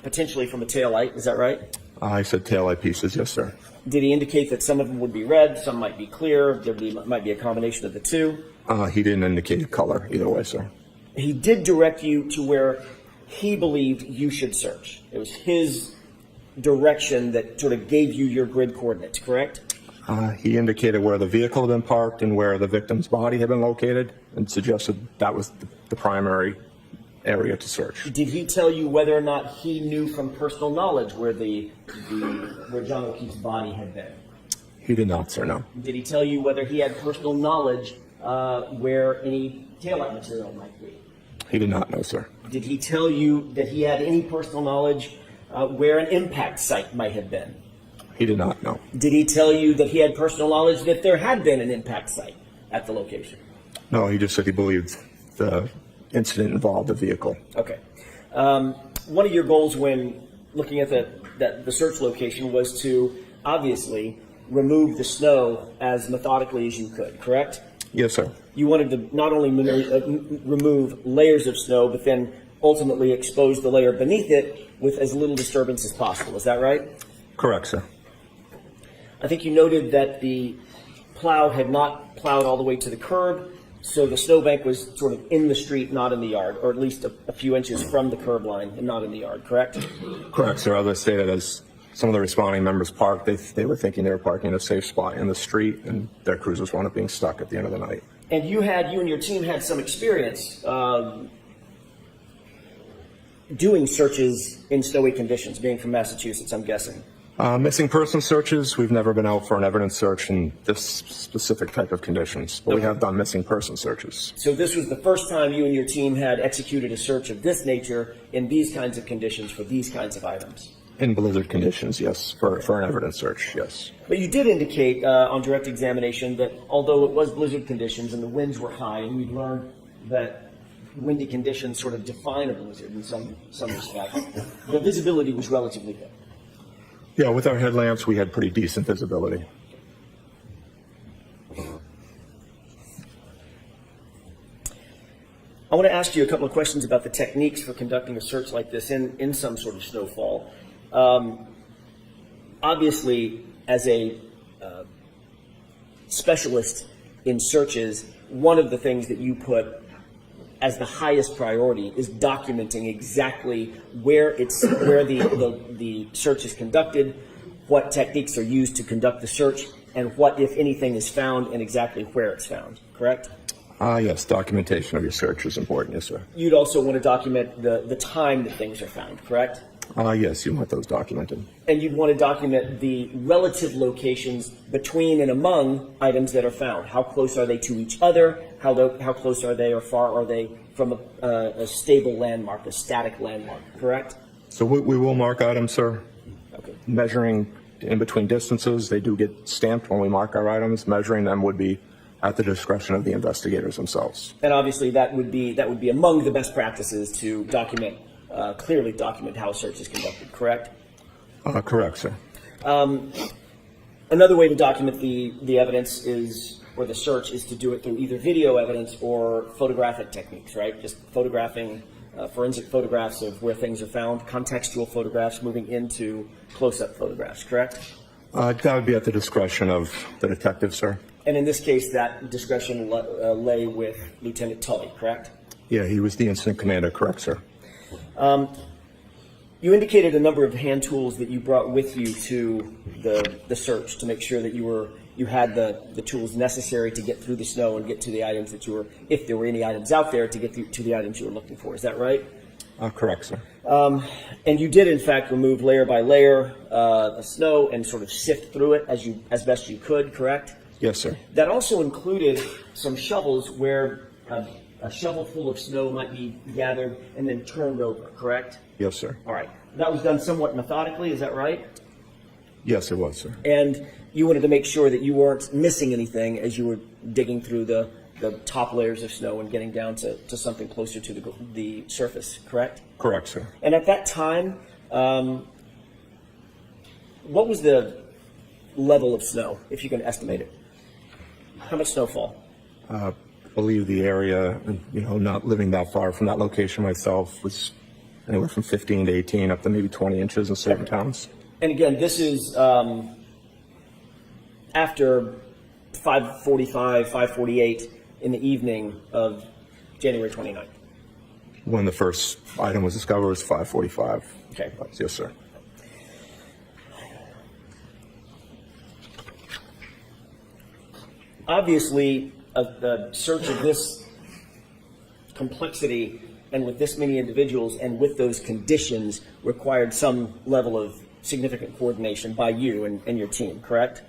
potentially from a taillight. Is that right? I said taillight pieces, yes, sir. Did he indicate that some of them would be red, some might be clear, might be a combination of the two? He didn't indicate a color either way, sir. He did direct you to where he believed you should search. It was his direction that sort of gave you your grid coordinates, correct? He indicated where the vehicle had been parked and where the victim's body had been located and suggested that was the primary area to search. Did he tell you whether or not he knew from personal knowledge where where John O'Keefe's body had been? He did not, sir, no. Did he tell you whether he had personal knowledge where any taillight material might be? He did not know, sir. Did he tell you that he had any personal knowledge where an impact site might have been? He did not know. Did he tell you that he had personal knowledge that there had been an impact site at the location? No, he just said he believed the incident involved a vehicle. Okay. One of your goals when looking at the search location was to obviously remove the snow as methodically as you could, correct? Yes, sir. You wanted to not only remove layers of snow, but then ultimately expose the layer beneath it with as little disturbance as possible. Is that right? Correct, sir. I think you noted that the plow had not plowed all the way to the curb, so the snowbank was sort of in the street, not in the yard, or at least a few inches from the curb line and not in the yard, correct? Correct, sir. As I stated, as some of the responding members parked, they were thinking they were parking in a safe spot in the street, and their cruisers wound up being stuck at the end of the night. And you and your team had some experience doing searches in snowy conditions, being from Massachusetts, I'm guessing. Missing person searches, we've never been out for an evidence search in this specific type of conditions, but we have done missing person searches. So this was the first time you and your team had executed a search of this nature in these kinds of conditions for these kinds of items? In blizzard conditions, yes, for an evidence search, yes. But you did indicate on direct examination that although it was blizzard conditions and the winds were high, and we've learned that windy conditions sort of define a blizzard in some respect, the visibility was relatively good. Yeah, with our headlamps, we had pretty decent visibility. I want to ask you a couple of questions about the techniques for conducting a search like this in some sort of snowfall. Obviously, as a specialist in searches, one of the things that you put as the highest priority is documenting exactly where the search is conducted, what techniques are used to conduct the search, and what, if anything, is found and exactly where it's found, correct? Yes, documentation of your search is important, yes, sir. You'd also want to document the time that things are found, correct? Yes, you want those documented. And you'd want to document the relative locations between and among items that are found. How close are they to each other? How close are they or far are they from a stable landmark, a static landmark, correct? So we will mark items, sir. Okay. Measuring in between distances, they do get stamped when we mark our items. Measuring them would be at the discretion of the investigators themselves. And obviously that would be among the best practices to clearly document how a search is conducted, correct? Correct, sir. Another way to document the evidence or the search is to do it through either video evidence or photographic techniques, right? Just photographing, forensic photographs of where things are found, contextual photographs moving into close-up photographs, correct? That would be at the discretion of the detective, sir. And in this case, that discretion lay with Lieutenant Tully, correct? Yeah, he was the incident commander, correct, sir. You indicated a number of hand tools that you brought with you to the search to make sure that you had the tools necessary to get through the snow and get to the items that if there were any items out there, to get to the items you were looking for. Is that right? Correct, sir. And you did, in fact, remove layer by layer of snow and sort of sift through it as best you could, correct? Yes, sir. That also included some shovels where a shovel full of snow might be gathered and then turned over, correct? Yes, sir. All right. That was done somewhat methodically, is that right? Yes, it was, sir. And you wanted to make sure that you weren't missing anything as you were digging through the top layers of snow and getting down to something closer to the surface, correct? Correct, sir. And at that time, what was the level of snow, if you can estimate it? How much snowfall? I believe the area, not living that far from that location myself, was anywhere from 15 to 18 up to maybe 20 inches in certain towns. And again, this is after 5:45, 5:48 in the evening of January 29th. When the first item was discovered was 5:45. Okay. Yes, sir. Obviously, a search of this complexity and with this many individuals and with those conditions required some level of significant coordination by you and your team, correct?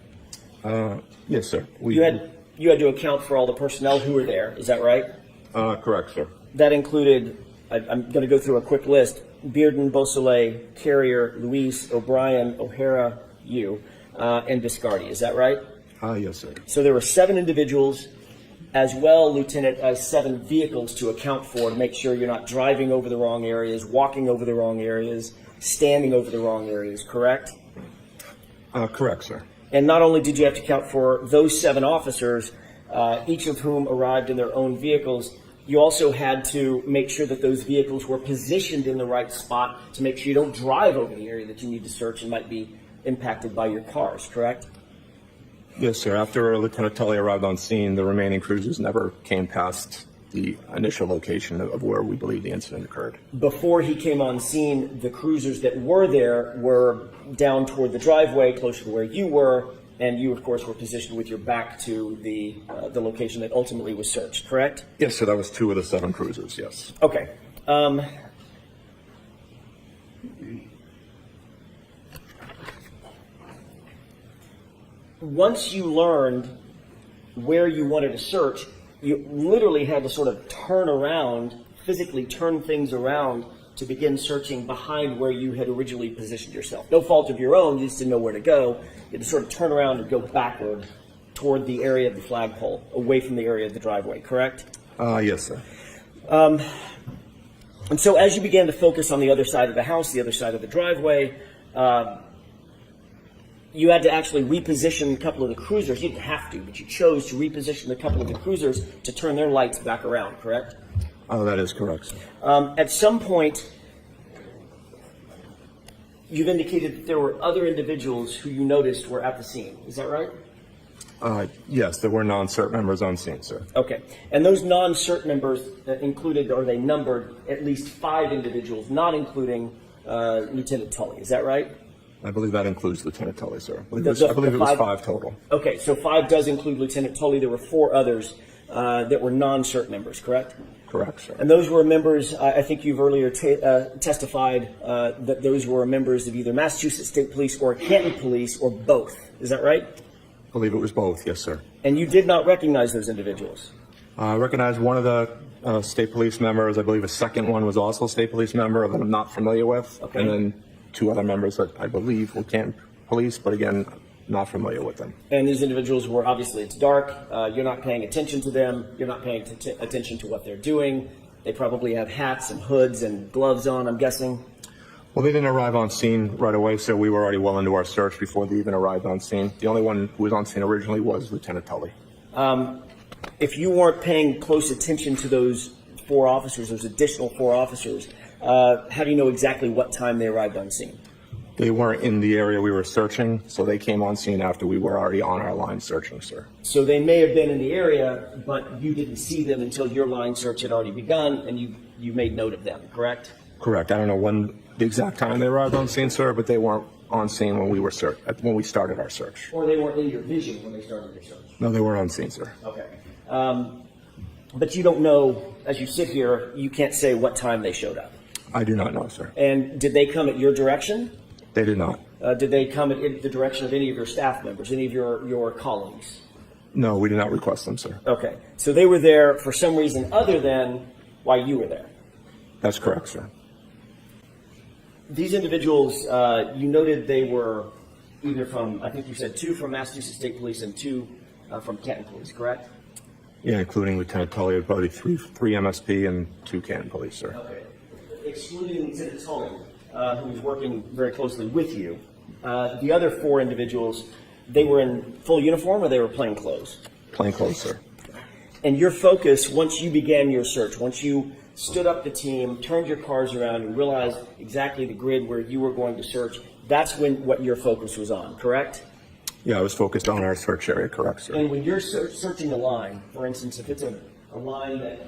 Yes, sir. You had to account for all the personnel who were there. Is that right? Correct, sir. That included, I'm going to go through a quick list: Bearden, Beausoleil, Carrier, Luis, O'Brien, O'Hara, you, and Biscardi. Is that right? Yes, sir. So there were 7 individuals, as well, Lieutenant, as 7 vehicles to account for, to make sure you're not driving over the wrong areas, walking over the wrong areas, standing over the wrong areas, correct? Correct, sir. And not only did you have to account for those 7 officers, each of whom arrived in their own vehicles, you also had to make sure that those vehicles were positioned in the right spot to make sure you don't drive over the area that you need to search and might be impacted by your cars, correct? Yes, sir. After Lieutenant Tully arrived on scene, the remaining cruisers never came past the initial location of where we believe the incident occurred. Before he came on scene, the cruisers that were there were down toward the driveway, closer to where you were, and you, of course, were positioned with your back to the location that ultimately was searched, correct? Yes, sir. That was 2 of the 7 cruisers, yes. Okay. Once you learned where you wanted to search, you literally had to sort of turn around, physically turn things around to begin searching behind where you had originally positioned yourself. No fault of your own, you just didn't know where to go. You had to sort of turn around and go backward toward the area of the flagpole, away from the area of the driveway, correct? Yes, sir. And so as you began to focus on the other side of the house, the other side of the driveway, you had to actually reposition a couple of the cruisers. You didn't have to, but you chose to reposition a couple of the cruisers to turn their lights back around, correct? Oh, that is correct, sir. At some point, you've indicated that there were other individuals who you noticed were at the scene. Is that right? Yes, there were non-cert members on scene, sir. Okay. And those non-cert members included, or they numbered, at least 5 individuals, not including Lieutenant Tully. Is that right? I believe that includes Lieutenant Tully, sir. I believe it was 5 total. Okay, so 5 does include Lieutenant Tully. There were 4 others that were non-cert members, correct? Correct, sir. And those were members, I think you've earlier testified that those were members of either Massachusetts State Police or Canton Police or both. Is that right? I believe it was both, yes, sir. And you did not recognize those individuals? I recognized one of the state police members. I believe a second one was also a state police member that I'm not familiar with. Okay. And then 2 other members that I believe were Canton Police, but again, not familiar with them. And these individuals were, obviously, it's dark. You're not paying attention to them. You're not paying attention to what they're doing. They probably have hats and hoods and gloves on, I'm guessing. Well, they didn't arrive on scene right away, so we were already well into our search before they even arrived on scene. The only one who was on scene originally was Lieutenant Tully. If you weren't paying close attention to those 4 officers, those additional 4 officers, how do you know exactly what time they arrived on scene? They weren't in the area we were searching, so they came on scene after we were already on our line searching, sir. So they may have been in the area, but you didn't see them until your line search had already begun, and you made note of them, correct? Correct. I don't know the exact time they arrived on scene, sir, but they weren't on scene when we started our search. Or they weren't in your vision when they started their search? No, they were on scene, sir. Okay. But you don't know, as you sit here, you can't say what time they showed up. I do not know, sir. And did they come at your direction? They did not. Did they come at the direction of any of your staff members, any of your colleagues? No, we did not request them, sir. Okay. So they were there for some reason other than why you were there. That's correct, sir. These individuals, you noted they were either from, I think you said 2 from Massachusetts State Police and 2 from Canton Police, correct? Yeah, including Lieutenant Tully, probably three MSP and 2 Canton Police, sir. Okay. Excluding Lieutenant Tully, who was working very closely with you, the other 4 individuals, they were in full uniform or they were plain clothes? Plain clothes, sir. And your focus, once you began your search, once you stood up the team, turned your cars around, and realized exactly the grid where you were going to search, that's what your focus was on, correct? Yeah, I was focused on our search area, correct, sir. And when you're searching a line, for instance, if it's a line that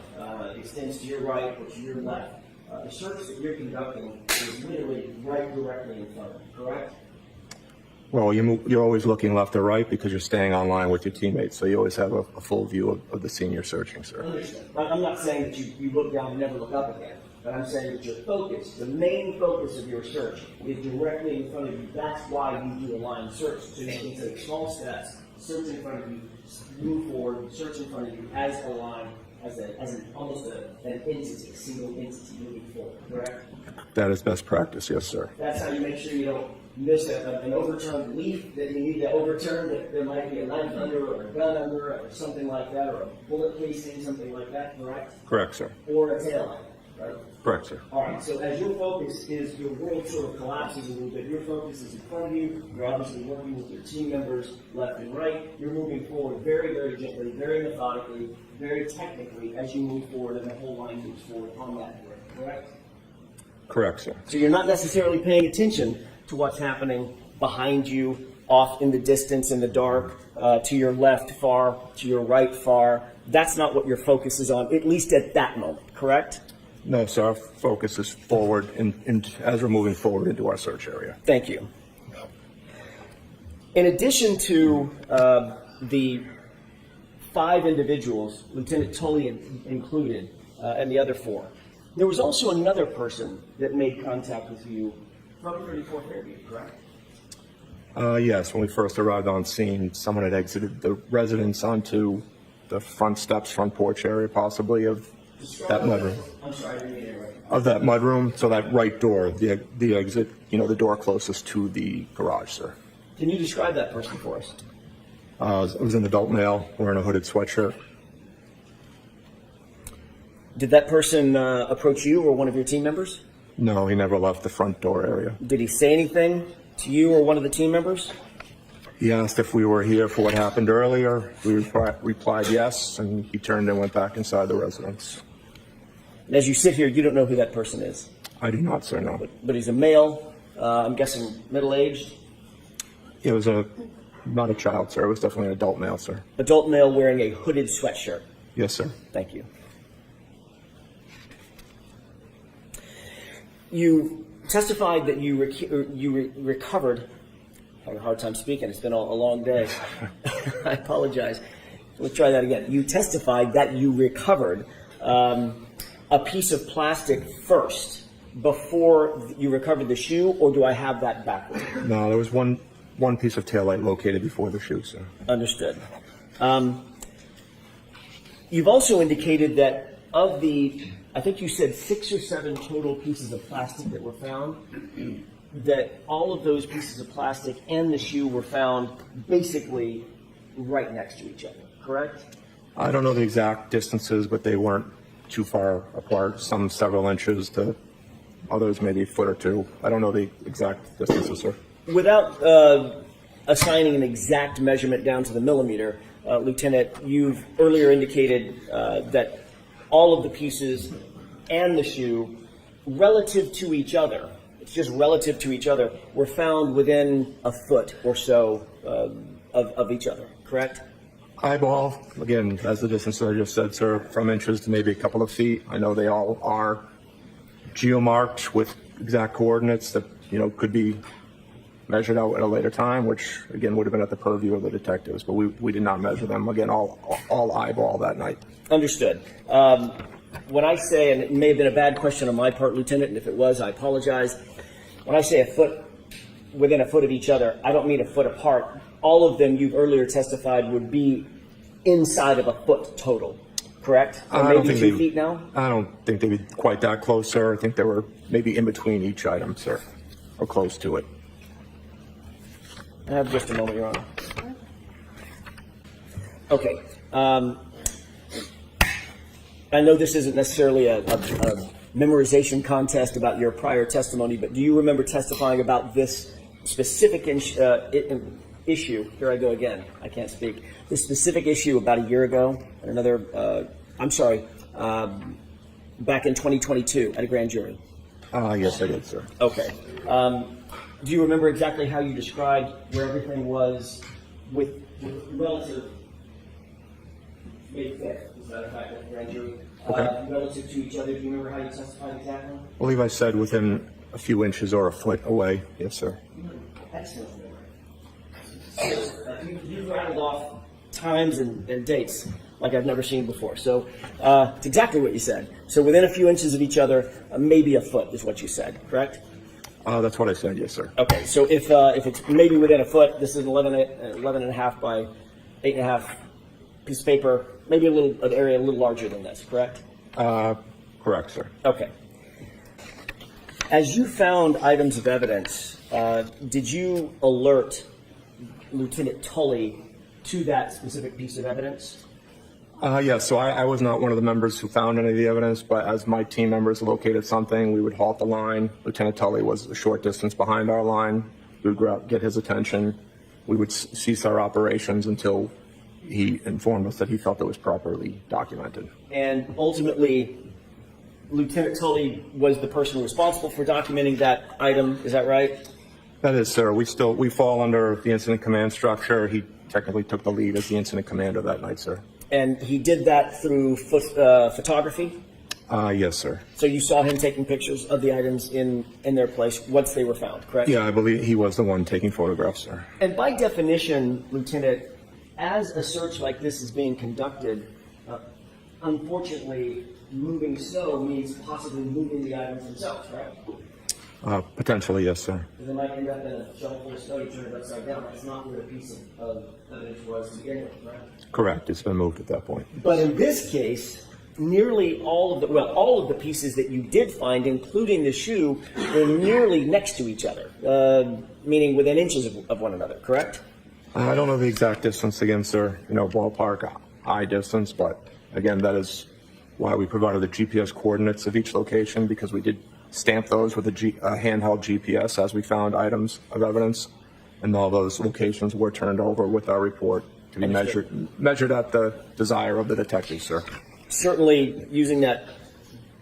extends to your right or to your left, the search that you're conducting is literally right directly in front of you, correct? Well, you're always looking left or right because you're staying online with your teammates, so you always have a full view of the scene you're searching, sir. Understood. I'm not saying that you look down and never look up again, but I'm saying that your focus, the main focus of your search, is directly in front of you. That's why you do a line search, so you can take small steps search in front of you, move forward, search in front of you as a line, as almost an entity, single entity moving forward, correct? That is best practice, yes, sir. That's how you make sure you don't miss an overturned leaf that you need to overturn, that there might be a knife under or a gun under or something like that, or a bullet casing, something like that, correct? Correct, sir. Or a taillight, right? Correct, sir. All right, so as your focus is, your world sort of collapses a little bit, your focus is in front of you, you're obviously working with your team members left and right, you're moving forward very, very gently, very methodically, very technically as you move forward and the whole line moves forward on that grid, correct? Correct, sir. So you're not necessarily paying attention to what's happening behind you, off in the distance, in the dark, to your left far, to your right far. That's not what your focus is on, at least at that moment, correct? No, sir. Our focus is forward as we're moving forward into our search area. Thank you. In addition to the 5 individuals, Lieutenant Tully included, and the other 4, there was also another person that made contact with you from 34th Fairview, correct? Yes, when we first arrived on scene, someone had exited the residence onto the front steps, front porch area, possibly, of that mudroom. I'm sorry, I didn't get it right. Of that mudroom, so that right door, the exit, the door closest to the garage, sir. Can you describe that person for us? It was an adult male wearing a hooded sweatshirt. Did that person approach you or one of your team members? No, he never left the front door area. Did he say anything to you or one of the team members? He asked if we were here for what happened earlier. We replied yes, and he turned and went back inside the residence. And as you sit here, you don't know who that person is. I do not, sir, no. But he's a male, I'm guessing middle-aged. It was not a child, sir. It was definitely an adult male, sir. Adult male wearing a hooded sweatshirt. Yes, sir. Thank you. You testified that you recovered. I have a hard time speaking. It's been a long day. I apologize. Let's try that again. You testified that you recovered a piece of plastic first before you recovered the shoe, or do I have that backwards? No, there was one piece of taillight located before the shoe, sir. Understood. You've also indicated that of the, I think you said 6 or 7 total pieces of plastic that were found, that all of those pieces of plastic and the shoe were found basically right next to each other, correct? I don't know the exact distances, but they weren't too far apart, some several inches to others maybe a foot or 2. I don't know the exact distances, sir. Without assigning an exact measurement down to the millimeter, Lieutenant, you've earlier indicated that all of the pieces and the shoe, relative to each other, it's just relative to each other, were found within a foot or so of each other, correct? Eyeball, again, as the distance that I just said, sir, from inches to maybe a couple of feet. I know they all are geomarked with exact coordinates that, could be measured out at a later time, which, again, would have been at the purview of the detectives, but we did not measure them. Again, all eyeball that night. Understood. When I say, and it may have been a bad question on my part, Lieutenant, and if it was, I apologize. When I say a foot, within a foot of each other, I don't mean a foot apart. All of them, you've earlier testified, would be inside of a foot total, correct? Or maybe 2 feet now? I don't think they'd be quite that close, sir. I think they were maybe in between each item, sir, or close to it. I have just a moment, Your Honor. Okay. I know this isn't necessarily a memorization contest about your prior testimony, but do you remember testifying about this specific issue? Here I go again. I can't speak. This specific issue about a year ago, and another, back in 2022 at a grand jury? Yes, I did, sir. Okay. Do you remember exactly how you described where everything was with relative, maybe fair, is that a fact at the grand jury? Okay. Relative to each other, do you remember how you testified exactly? I believe I said within a few inches or a foot away. Yes, sir. Excellent. You've rattled off times and dates like I've never seen before. So it's exactly what you said. So within a few inches of each other, maybe a foot is what you said, correct? That's what I said, yes, sir. Okay, so if it's maybe within a foot, this is 11 and a half by 8.5 piece of paper, maybe an area a little larger than this, correct? Correct, sir. Okay. As you found items of evidence, did you alert Lieutenant Tully to that specific piece of evidence? Yes, so I was not one of the members who found any of the evidence, but as my team members located something, we would halt the line. Lieutenant Tully was a short distance behind our line. We would get his attention. We would cease our operations until he informed us that he felt it was properly documented. And ultimately, Lieutenant Tully was the person responsible for documenting that item, is that right? That is, sir. We fall under the incident command structure. He technically took the lead as the incident commander that night, sir. And he did that through photography? Yes, sir. So you saw him taking pictures of the items in their place once they were found, correct? Yeah, I believe he was the one taking photographs, sir. And by definition, Lieutenant, as a search like this is being conducted, unfortunately, moving snow means possibly moving the items themselves, right? Potentially, yes, sir. Because they might end up in a shovel full of snow, you turn it upside down. That's not where a piece of evidence was to begin with, right? Correct. It's been moved at that point. But in this case, nearly all of the pieces that you did find, including the shoe, were nearly next to each other, meaning within inches of one another, correct? I don't know the exact distance again, sir, ballpark eye distance, but again, that is why we provided the GPS coordinates of each location, because we did stamp those with a handheld GPS as we found items of evidence, and all those locations were turned over with our report to be measured at the desire of the detective, sir. Certainly, using that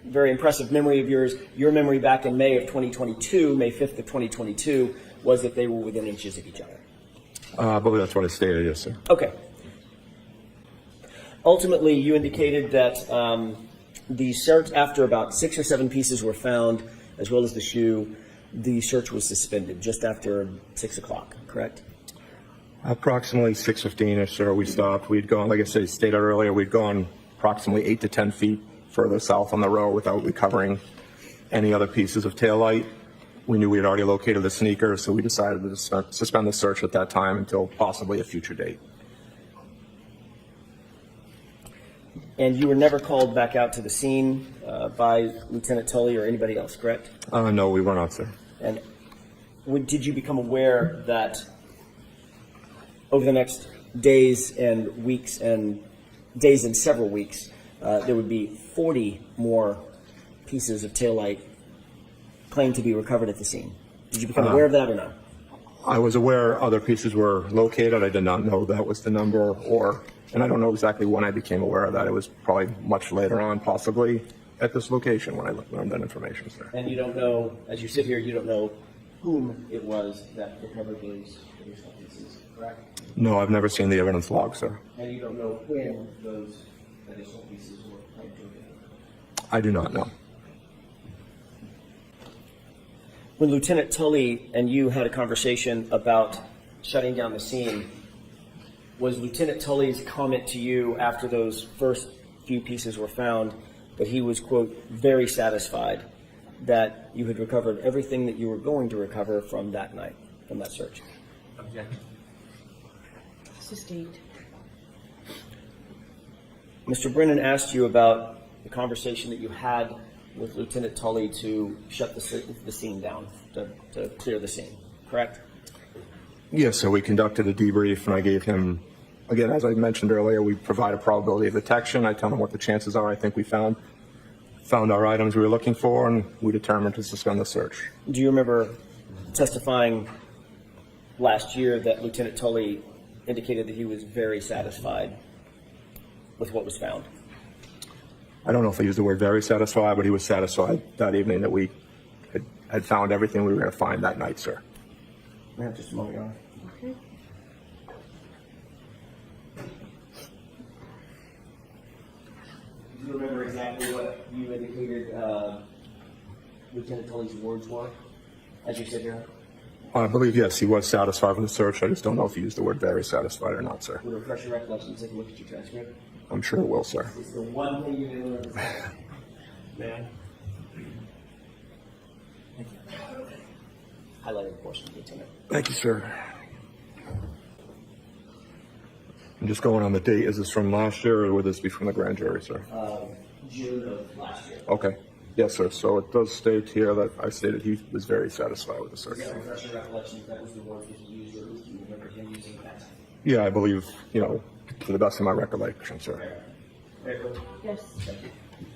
very impressive memory of yours, your memory back in May of 2022, May 5th of 2022, was that they were within inches of each other. I believe that's what I stated, yes, sir. Okay. Ultimately, you indicated that the search, after about 6 or 7 pieces were found, as well as the shoe, the search was suspended just after 6 o'clock, correct? Approximately 6:15-ish, sir, we stopped. We'd gone, like I stated earlier, we'd gone approximately 8 to 10 feet further south on the road without recovering any other pieces of taillight. We knew we had already located the sneaker, so we decided to suspend the search at that time until possibly a future date. And you were never called back out to the scene by Lieutenant Tully or anybody else, correct? No, we were not, sir. And did you become aware that over the next days and several weeks, there would be 40 more pieces of taillight claimed to be recovered at the scene? Did you become aware of that or no? I was aware other pieces were located. I did not know that was the number, and I don't know exactly when I became aware of that. It was probably much later on, possibly at this location when I learned that information, sir. And you don't know, as you sit here, you don't know whom it was that recovered those pieces, correct? No, I've never seen the evidence log, sir. And you don't know when those additional pieces were claimed to have been. I do not know. When Lieutenant Tully and you had a conversation about shutting down the scene, was Lieutenant Tully's comment to you after those first few pieces were found that he was, quote, very satisfied that you had recovered everything that you were going to recover from that night, from that search? Objection. Sustained. Mr. Brennan asked you about the conversation that you had with Lieutenant Tully to shut the scene down, to clear the scene, correct? Yes, so we conducted a debrief, and I gave him, again, as I mentioned earlier, we provide a probability of detection. I tell him what the chances are. I think we found our items we were looking for, and we determined to suspend the search. Do you remember testifying last year that Lieutenant Tully indicated that he was very satisfied with what was found? I don't know if I used the word very satisfied, but he was satisfied that evening that we had found everything we were going to find that night, sir. We have just a moment, Your Honor. Okay. Do you remember exactly what you indicated Lieutenant Tully's words were as you sit here? I believe, yes, he was satisfied with the search. I just don't know if he used the word very satisfied or not, sir. Would it refresh your recollection to take a look at your transcript? I'm sure it will, sir. It's the one thing you didn't remember. Man. Thank you. Highlighted portion, Lieutenant. Thank you, sir. I'm just going on the date. Is this from last year or would this be from the grand jury, sir? June of last year. Okay. Yes, sir. So it does state here that I stated he was very satisfied with the search. Yeah, refresh your recollection if that was the word that he used, or at least you remember him using that. Yeah, I believe, to the best of my recollection, sir. Very good. Yes.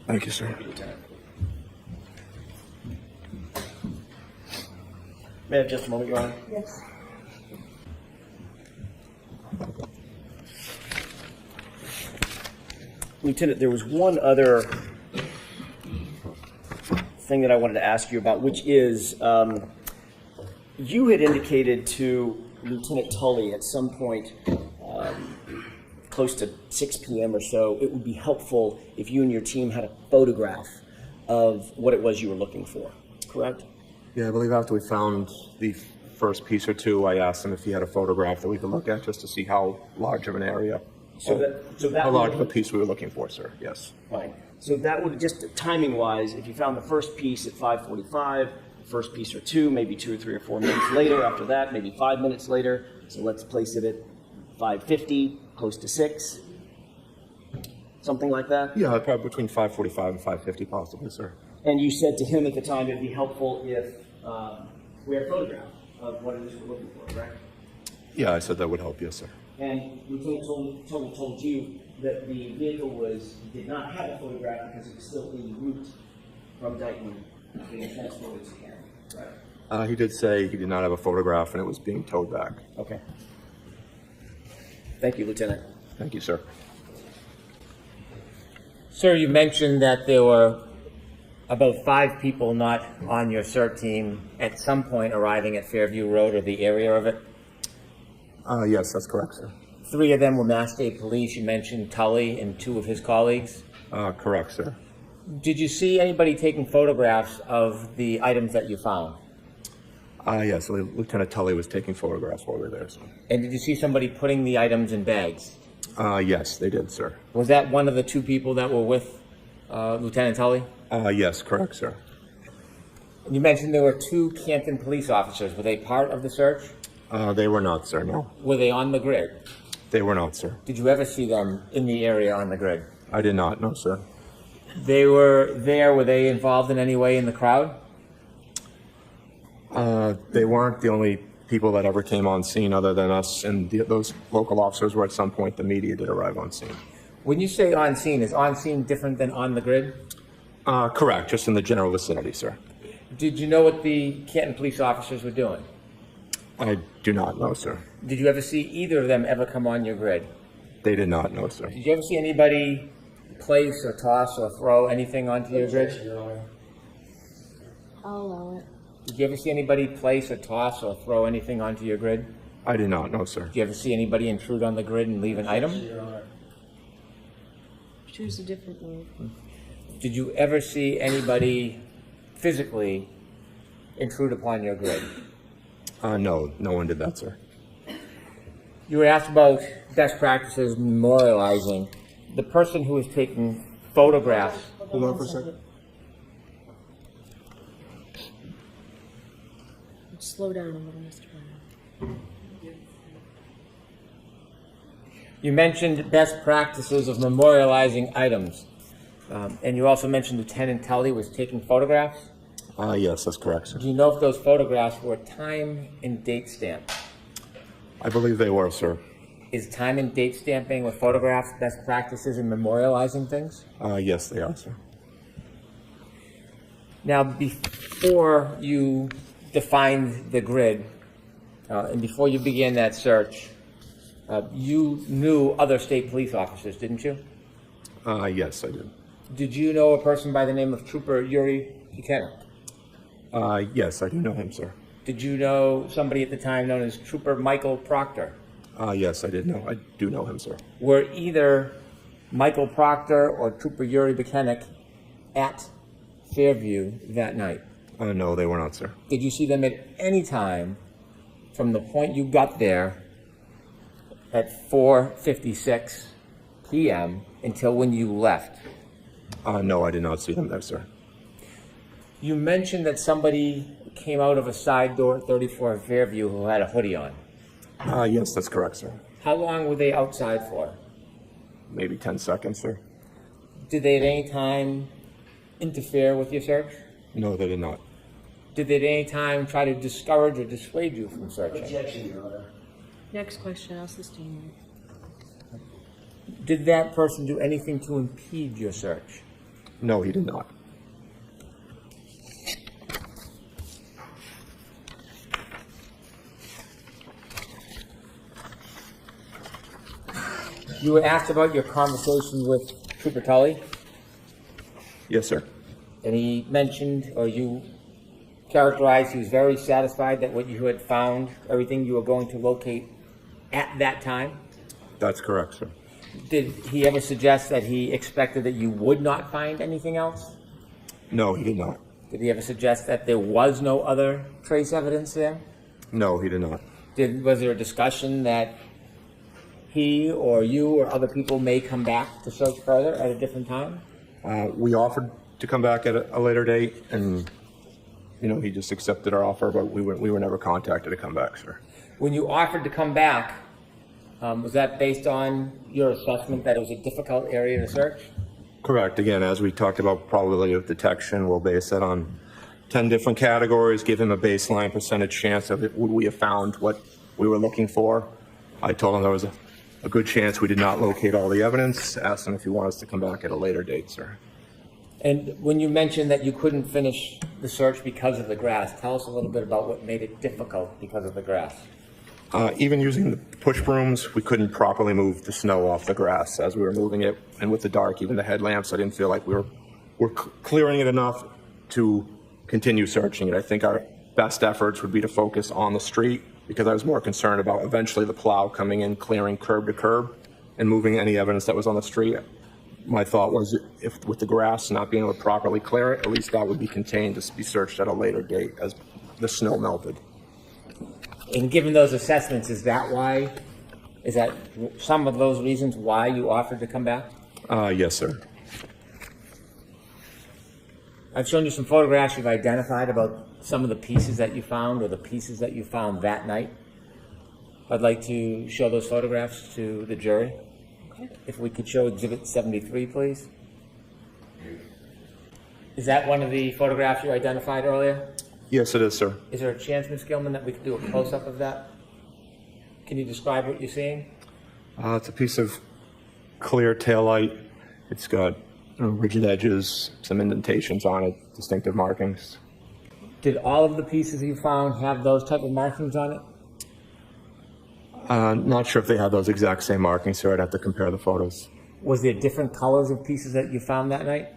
Thank you, sir. May I have just a moment, Your Honor? Yes. Lieutenant, there was one other thing that I wanted to ask you about, which is you had indicated to Lieutenant Tully at some point close to 6 p.m. or so, it would be helpful if you and your team had a photograph of what it was you were looking for, correct? Yeah, I believe after we found the first piece or two, I asked him if he had a photograph that we could look at just to see how large of an area, how large of a piece we were looking for, sir. Yes. Fine. So that would, just timing-wise, if you found the first piece at 5:45, first piece or two, maybe 2 or 3 or 4 minutes later, after that, maybe 5 minutes later, so let's place it at 5:50, close to 6, something like that? Yeah, probably between 5:45 and 5:50 possibly, sir. And you said to him at the time it'd be helpful if we had a photograph of what it is we're looking for, right? Yeah, I said that would help, yes, sir. And Lieutenant told you that the vehicle did not have a photograph because it was still en route from Dayton being transported to Canada, right? He did say he did not have a photograph and it was being towed back. Okay. Thank you, Lieutenant. Thank you, sir. Sir, you mentioned that there were about 5 people not on your CERT team at some point arriving at Fairview Road or the area of it. Yes, that's correct, sir. 3 of them were Mass State Police. You mentioned Tully and 2 of his colleagues. Correct, sir. Did you see anybody taking photographs of the items that you found? Yes, Lieutenant Tully was taking photographs while we were there, sir. And did you see somebody putting the items in bags? Yes, they did, sir. Was that one of the 2 people that were with Lieutenant Tully? Yes, correct, sir. You mentioned there were 2 Canton police officers. Were they part of the search? They were not, sir, no. Were they on the grid? They were not, sir. Did you ever see them in the area on the grid? I did not, no, sir. They were there. Were they involved in any way in the crowd? They weren't the only people that ever came on scene other than us, and those local officers were at some point. The media did arrive on scene. When you say on scene, is on scene different than on the grid? Correct, just in the general vicinity, sir. Did you know what the Canton police officers were doing? I do not know, sir. Did you ever see either of them ever come on your grid? They did not know, sir. Did you ever see anybody place or toss or throw anything onto your grid? I'll allow it. Did you ever see anybody place or toss or throw anything onto your grid? I did not know, sir. Did you ever see anybody intrude on the grid and leave an item? Choose a different word. Did you ever see anybody physically intrude upon your grid? No, no one did that, sir. You were asked about best practices memorializing. The person who was taking photographs. Hold on for a second. Slow down a little, Mr. Brown. You mentioned best practices of memorializing items. And you also mentioned Lieutenant Tully was taking photographs. Yes, that's correct, sir. Do you know if those photographs were time and date stamped? I believe they were, sir. Is time and date stamping with photographs best practices in memorializing things? Yes, they are, sir. Now, before you defined the grid, and before you began that search, you knew other state police officers, didn't you? Yes, I did. Did you know a person by the name of Trooper Yuri Buchanan? Yes, I do know him, sir. Did you know somebody at the time known as Trooper Michael Proctor? Yes, I do know him, sir. Were either Michael Proctor or Trooper Yuri Buchanan at Fairview that night? No, they were not, sir. Did you see them at any time from the point you got there at 4:56 p.m. until when you left? No, I did not see them there, sir. You mentioned that somebody came out of a side door at 34 Fairview who had a hoodie on. Yes, that's correct, sir. How long were they outside for? Maybe 10 seconds, sir. Did they at any time interfere with your search? No, they did not. Did they at any time try to discourage or dissuade you from searching? Objection, Your Honor. Next question, I'll sustain Did that person do anything to impede your search? No, he did not. You were asked about your conversation with Trooper Tully, Yes, sir. and he mentioned, or you characterized, he was very satisfied that what you had found, everything you were going to locate at that time. That's correct, sir. Did he ever suggest that he expected that you would not find anything else? No, he did not. Did he ever suggest that there was no other trace evidence there? No, he did not. Was there a discussion that he or you or other people may come back to search further at a different time? We offered to come back at a later date, and he just accepted our offer, but we were never contacted to come back, sir. When you offered to come back, was that based on your assessment that it was a difficult area to search? Correct. Again, as we talked about probability of detection, we'll base that on 10 different categories, give him a baseline percentage chance of it. Would we have found what we were looking for? I told him there was a good chance we did not locate all the evidence, asked him if he wanted us to come back at a later date, sir. And when you mentioned that you couldn't finish the search because of the grass, tell us a little bit about what made it difficult because of the grass. Even using the push brooms, we couldn't properly move the snow off the grass as we were moving it. And with the dark, even the headlamps, I didn't feel like we were clearing it enough to continue searching it. I think our best efforts would be to focus on the street, because I was more concerned about eventually the plow coming in, clearing curb to curb, and moving any evidence that was on the street. My thought was, if with the grass not being able to properly clear it, at least that would be contained to be searched at a later date as the snow melted. And given those assessments, is that some of those reasons why you offered to come back? Yes, sir. I've shown you some photographs you've identified about some of the pieces that you found or the pieces that you found that night. I'd like to show those photographs to the jury. Okay. If we could show Exhibit 73, please. Is that one of the photographs you identified earlier? Yes, it is, sir. Is there a chance, Ms. Gilman, that we could do a close-up of that? Can you describe what you're seeing? It's a piece of clear taillight. It's got rigid edges, some indentations on it, distinctive markings. Did all of the pieces you found have those type of markings on it? Not sure if they had those exact same markings, sir. I'd have to compare the photos. Was there different colors of pieces that you found that night?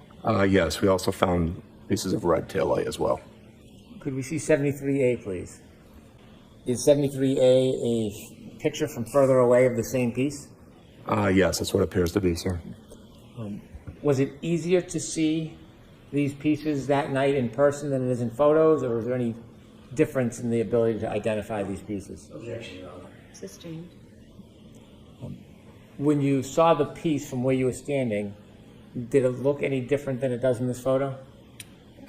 Yes, we also found pieces of red taillight as well. Could we see 73A, please? Is 73A a picture from further away of the same piece? Yes, that's what it appears to be, sir. Was it easier to see these pieces that night in person than it is in photos, or was there any difference in the ability to identify these pieces? Objection, Your Honor. Sustained. When you saw the piece from where you were standing, did it look any different than it does in this photo?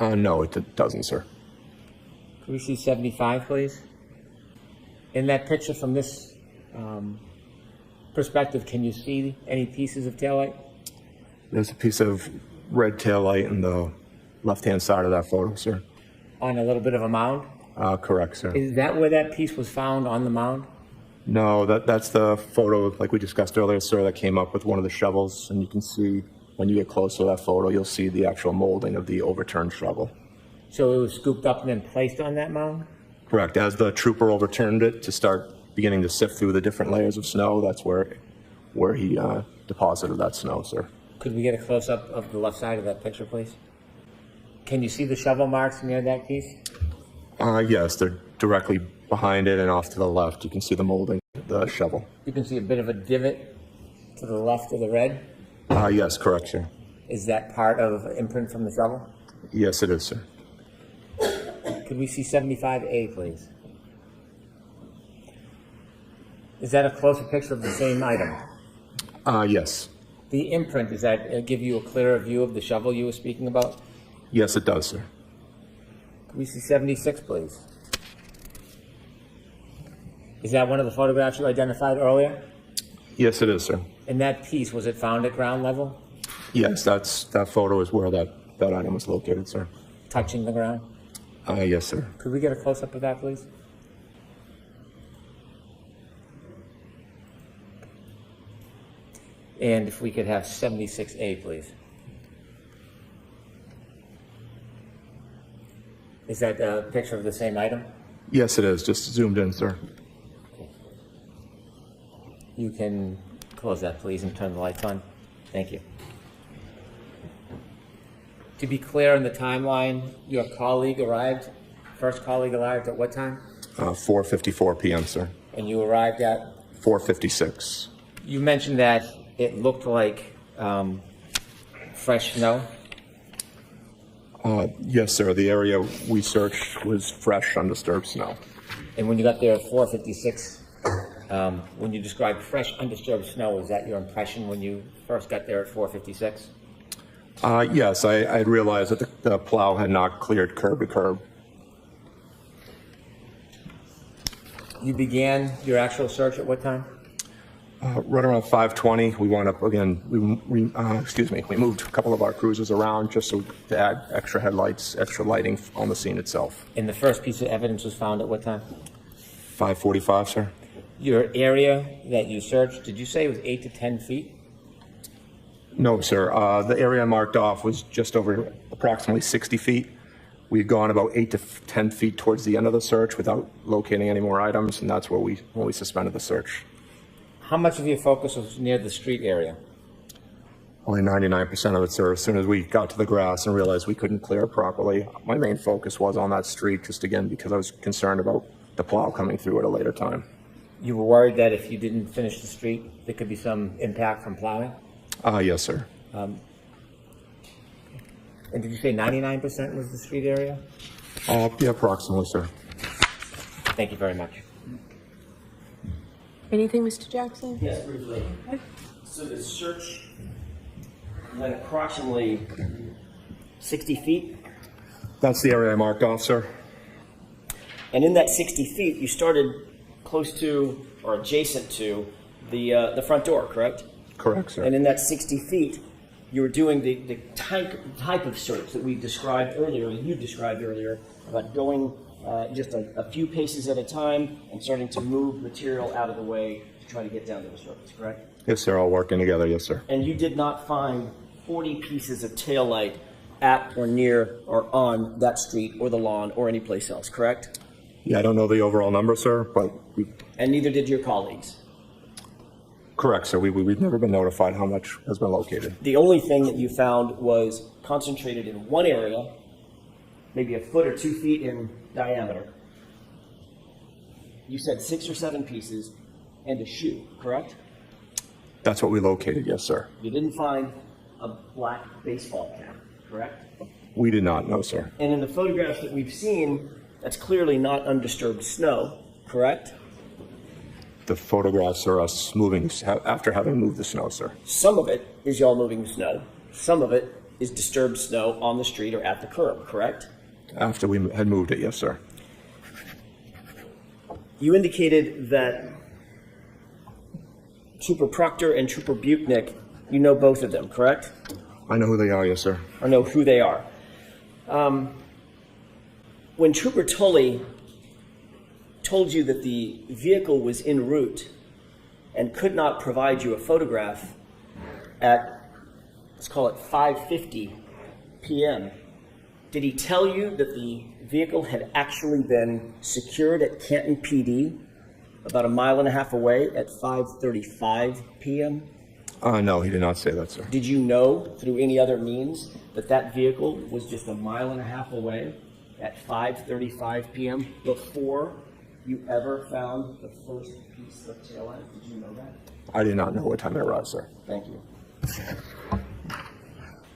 No, it doesn't, sir. Could we see 75, please? In that picture from this perspective, can you see any pieces of taillight? There's a piece of red taillight in the left-hand side of that photo, sir. On a little bit of a mound? Correct, sir. Is that where that piece was found, on the mound? No, that's the photo, like we discussed earlier, sir, that came up with one of the shovels, and you can see, when you get close to that photo, you'll see the actual molding of the overturned shovel. So it was scooped up and then placed on that mound? Correct. As the trooper overturned it to start beginning to sift through the different layers of snow, that's where he deposited that snow, sir. Could we get a close-up of the left side of that picture, please? Can you see the shovel marks near that piece? Yes, they're directly behind it and off to the left. You can see the molding of the shovel. You can see a bit of a divot to the left of the red. Yes, correct, sir. Is that part of imprint from the shovel? Yes, it is, sir. Could we see 75A, please? Is that a closer picture of the same item? Yes. The imprint, does that give you a clearer view of the shovel you were speaking about? Yes, it does, sir. Could we see 76, please? Is that one of the photographs you identified earlier? Yes, it is, sir. And that piece, was it found at ground level, Yes, that photo is where that item was located, sir. touching the ground? Yes, sir. Could we get a close-up of that, please? And if we could have 76A, please. Is that a picture of the same item? Yes, it is. Just zoomed in, sir. You can close that, please, and turn the lights on. Thank you. To be clear on the timeline, your colleague arrived, first colleague arrived at what time? 4:54 p.m., sir. And you arrived at? 4:56. You mentioned that it looked like fresh snow. Yes, sir. The area we searched was fresh, undisturbed snow. And when you got there at 4:56, when you described fresh, undisturbed snow, was that your impression when you first got there at 4:56? Yes, I had realized that the plow had not cleared curb to curb. You began your actual search at what time? Right around 5:20, we wound up again. We moved a couple of our cruisers around just so to add extra headlights, extra lighting on the scene itself. And the first piece of evidence was found at what time? 5:45, sir. Your area that you searched, did you say it was 8 to 10 feet? No, sir. The area marked off was just over approximately 60 feet. We had gone about 8 to 10 feet towards the end of the search without locating any more items, and that's where we suspended the search. How much of your focus was near the street area? Only 99% of it, sir. As soon as we got to the grass and realized we couldn't clear it properly, my main focus was on that street, just again because I was concerned about the plow coming through at a later time. You were worried that if you didn't finish the street, there could be some impact from plowing? Yes, sir. And did you say 99% was the street area? Yeah, approximately, sir. Thank you very much. Anything, Mr. Jackson? Yes, briefly. So the search went approximately 60 feet, That's the area I marked off, sir. and in that 60 feet, you started close to or adjacent to the front door, correct? Correct, sir. And in that 60 feet, you were doing the type of search that we described earlier, and you described earlier, about going just a few paces at a time and starting to move material out of the way to try to get down to the surface, correct? Yes, sir. All working together. Yes, sir. And you did not find 40 pieces of taillight at or near or on that street or the lawn or any place else, correct? Yeah, I don't know the overall number, sir, but And neither did your colleagues. correct, sir. We've never been notified how much has been located. The only thing that you found was concentrated in one area, maybe a foot or 2 feet in diameter. You said 6 or 7 pieces and a shoe, correct? That's what we located. Yes, sir. You didn't find a black baseball cap, correct? We did not know, sir. And in the photographs that we've seen, that's clearly not undisturbed snow, correct? The photographs are us moving after having moved the snow, sir. Some of it is y'all moving the snow. Some of it is disturbed snow on the street or at the curb, correct? After we had moved it, yes, sir. You indicated that Trooper Proctor and Trooper Buchnick, you know both of them, correct? I know who they are, yes, sir. Or know who they are. When Trooper Tully told you that the vehicle was en route and could not provide you a photograph at, let's call it 5:50 p.m., did he tell you that the vehicle had actually been secured at Canton PD about a mile and a half away at 5:35 p.m.? No, he did not say that, sir. Did you know through any other means that that vehicle was just a mile and a half away at 5:35 p.m. before you ever found the first piece of taillight? Did you know that? I did not know what time it arrived, sir. Thank you.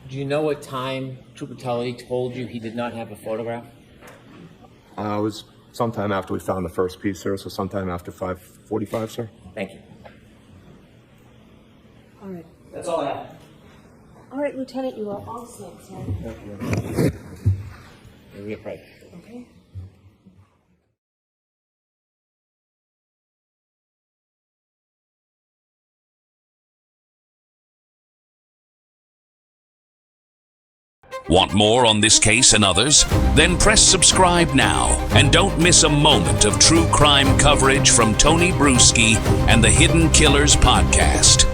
Do you know what time Trooper Tully told you he did not have a photograph? It was sometime after we found the first piece, sir, so sometime after 5:45, sir. Thank you. All right. That's all I have. All right, Lieutenant, you are all set, sir. We approach. Okay. Want more on this case and others? Then press subscribe now and don't miss a moment of true crime coverage from Tony Bruschi and the Hidden Killers podcast.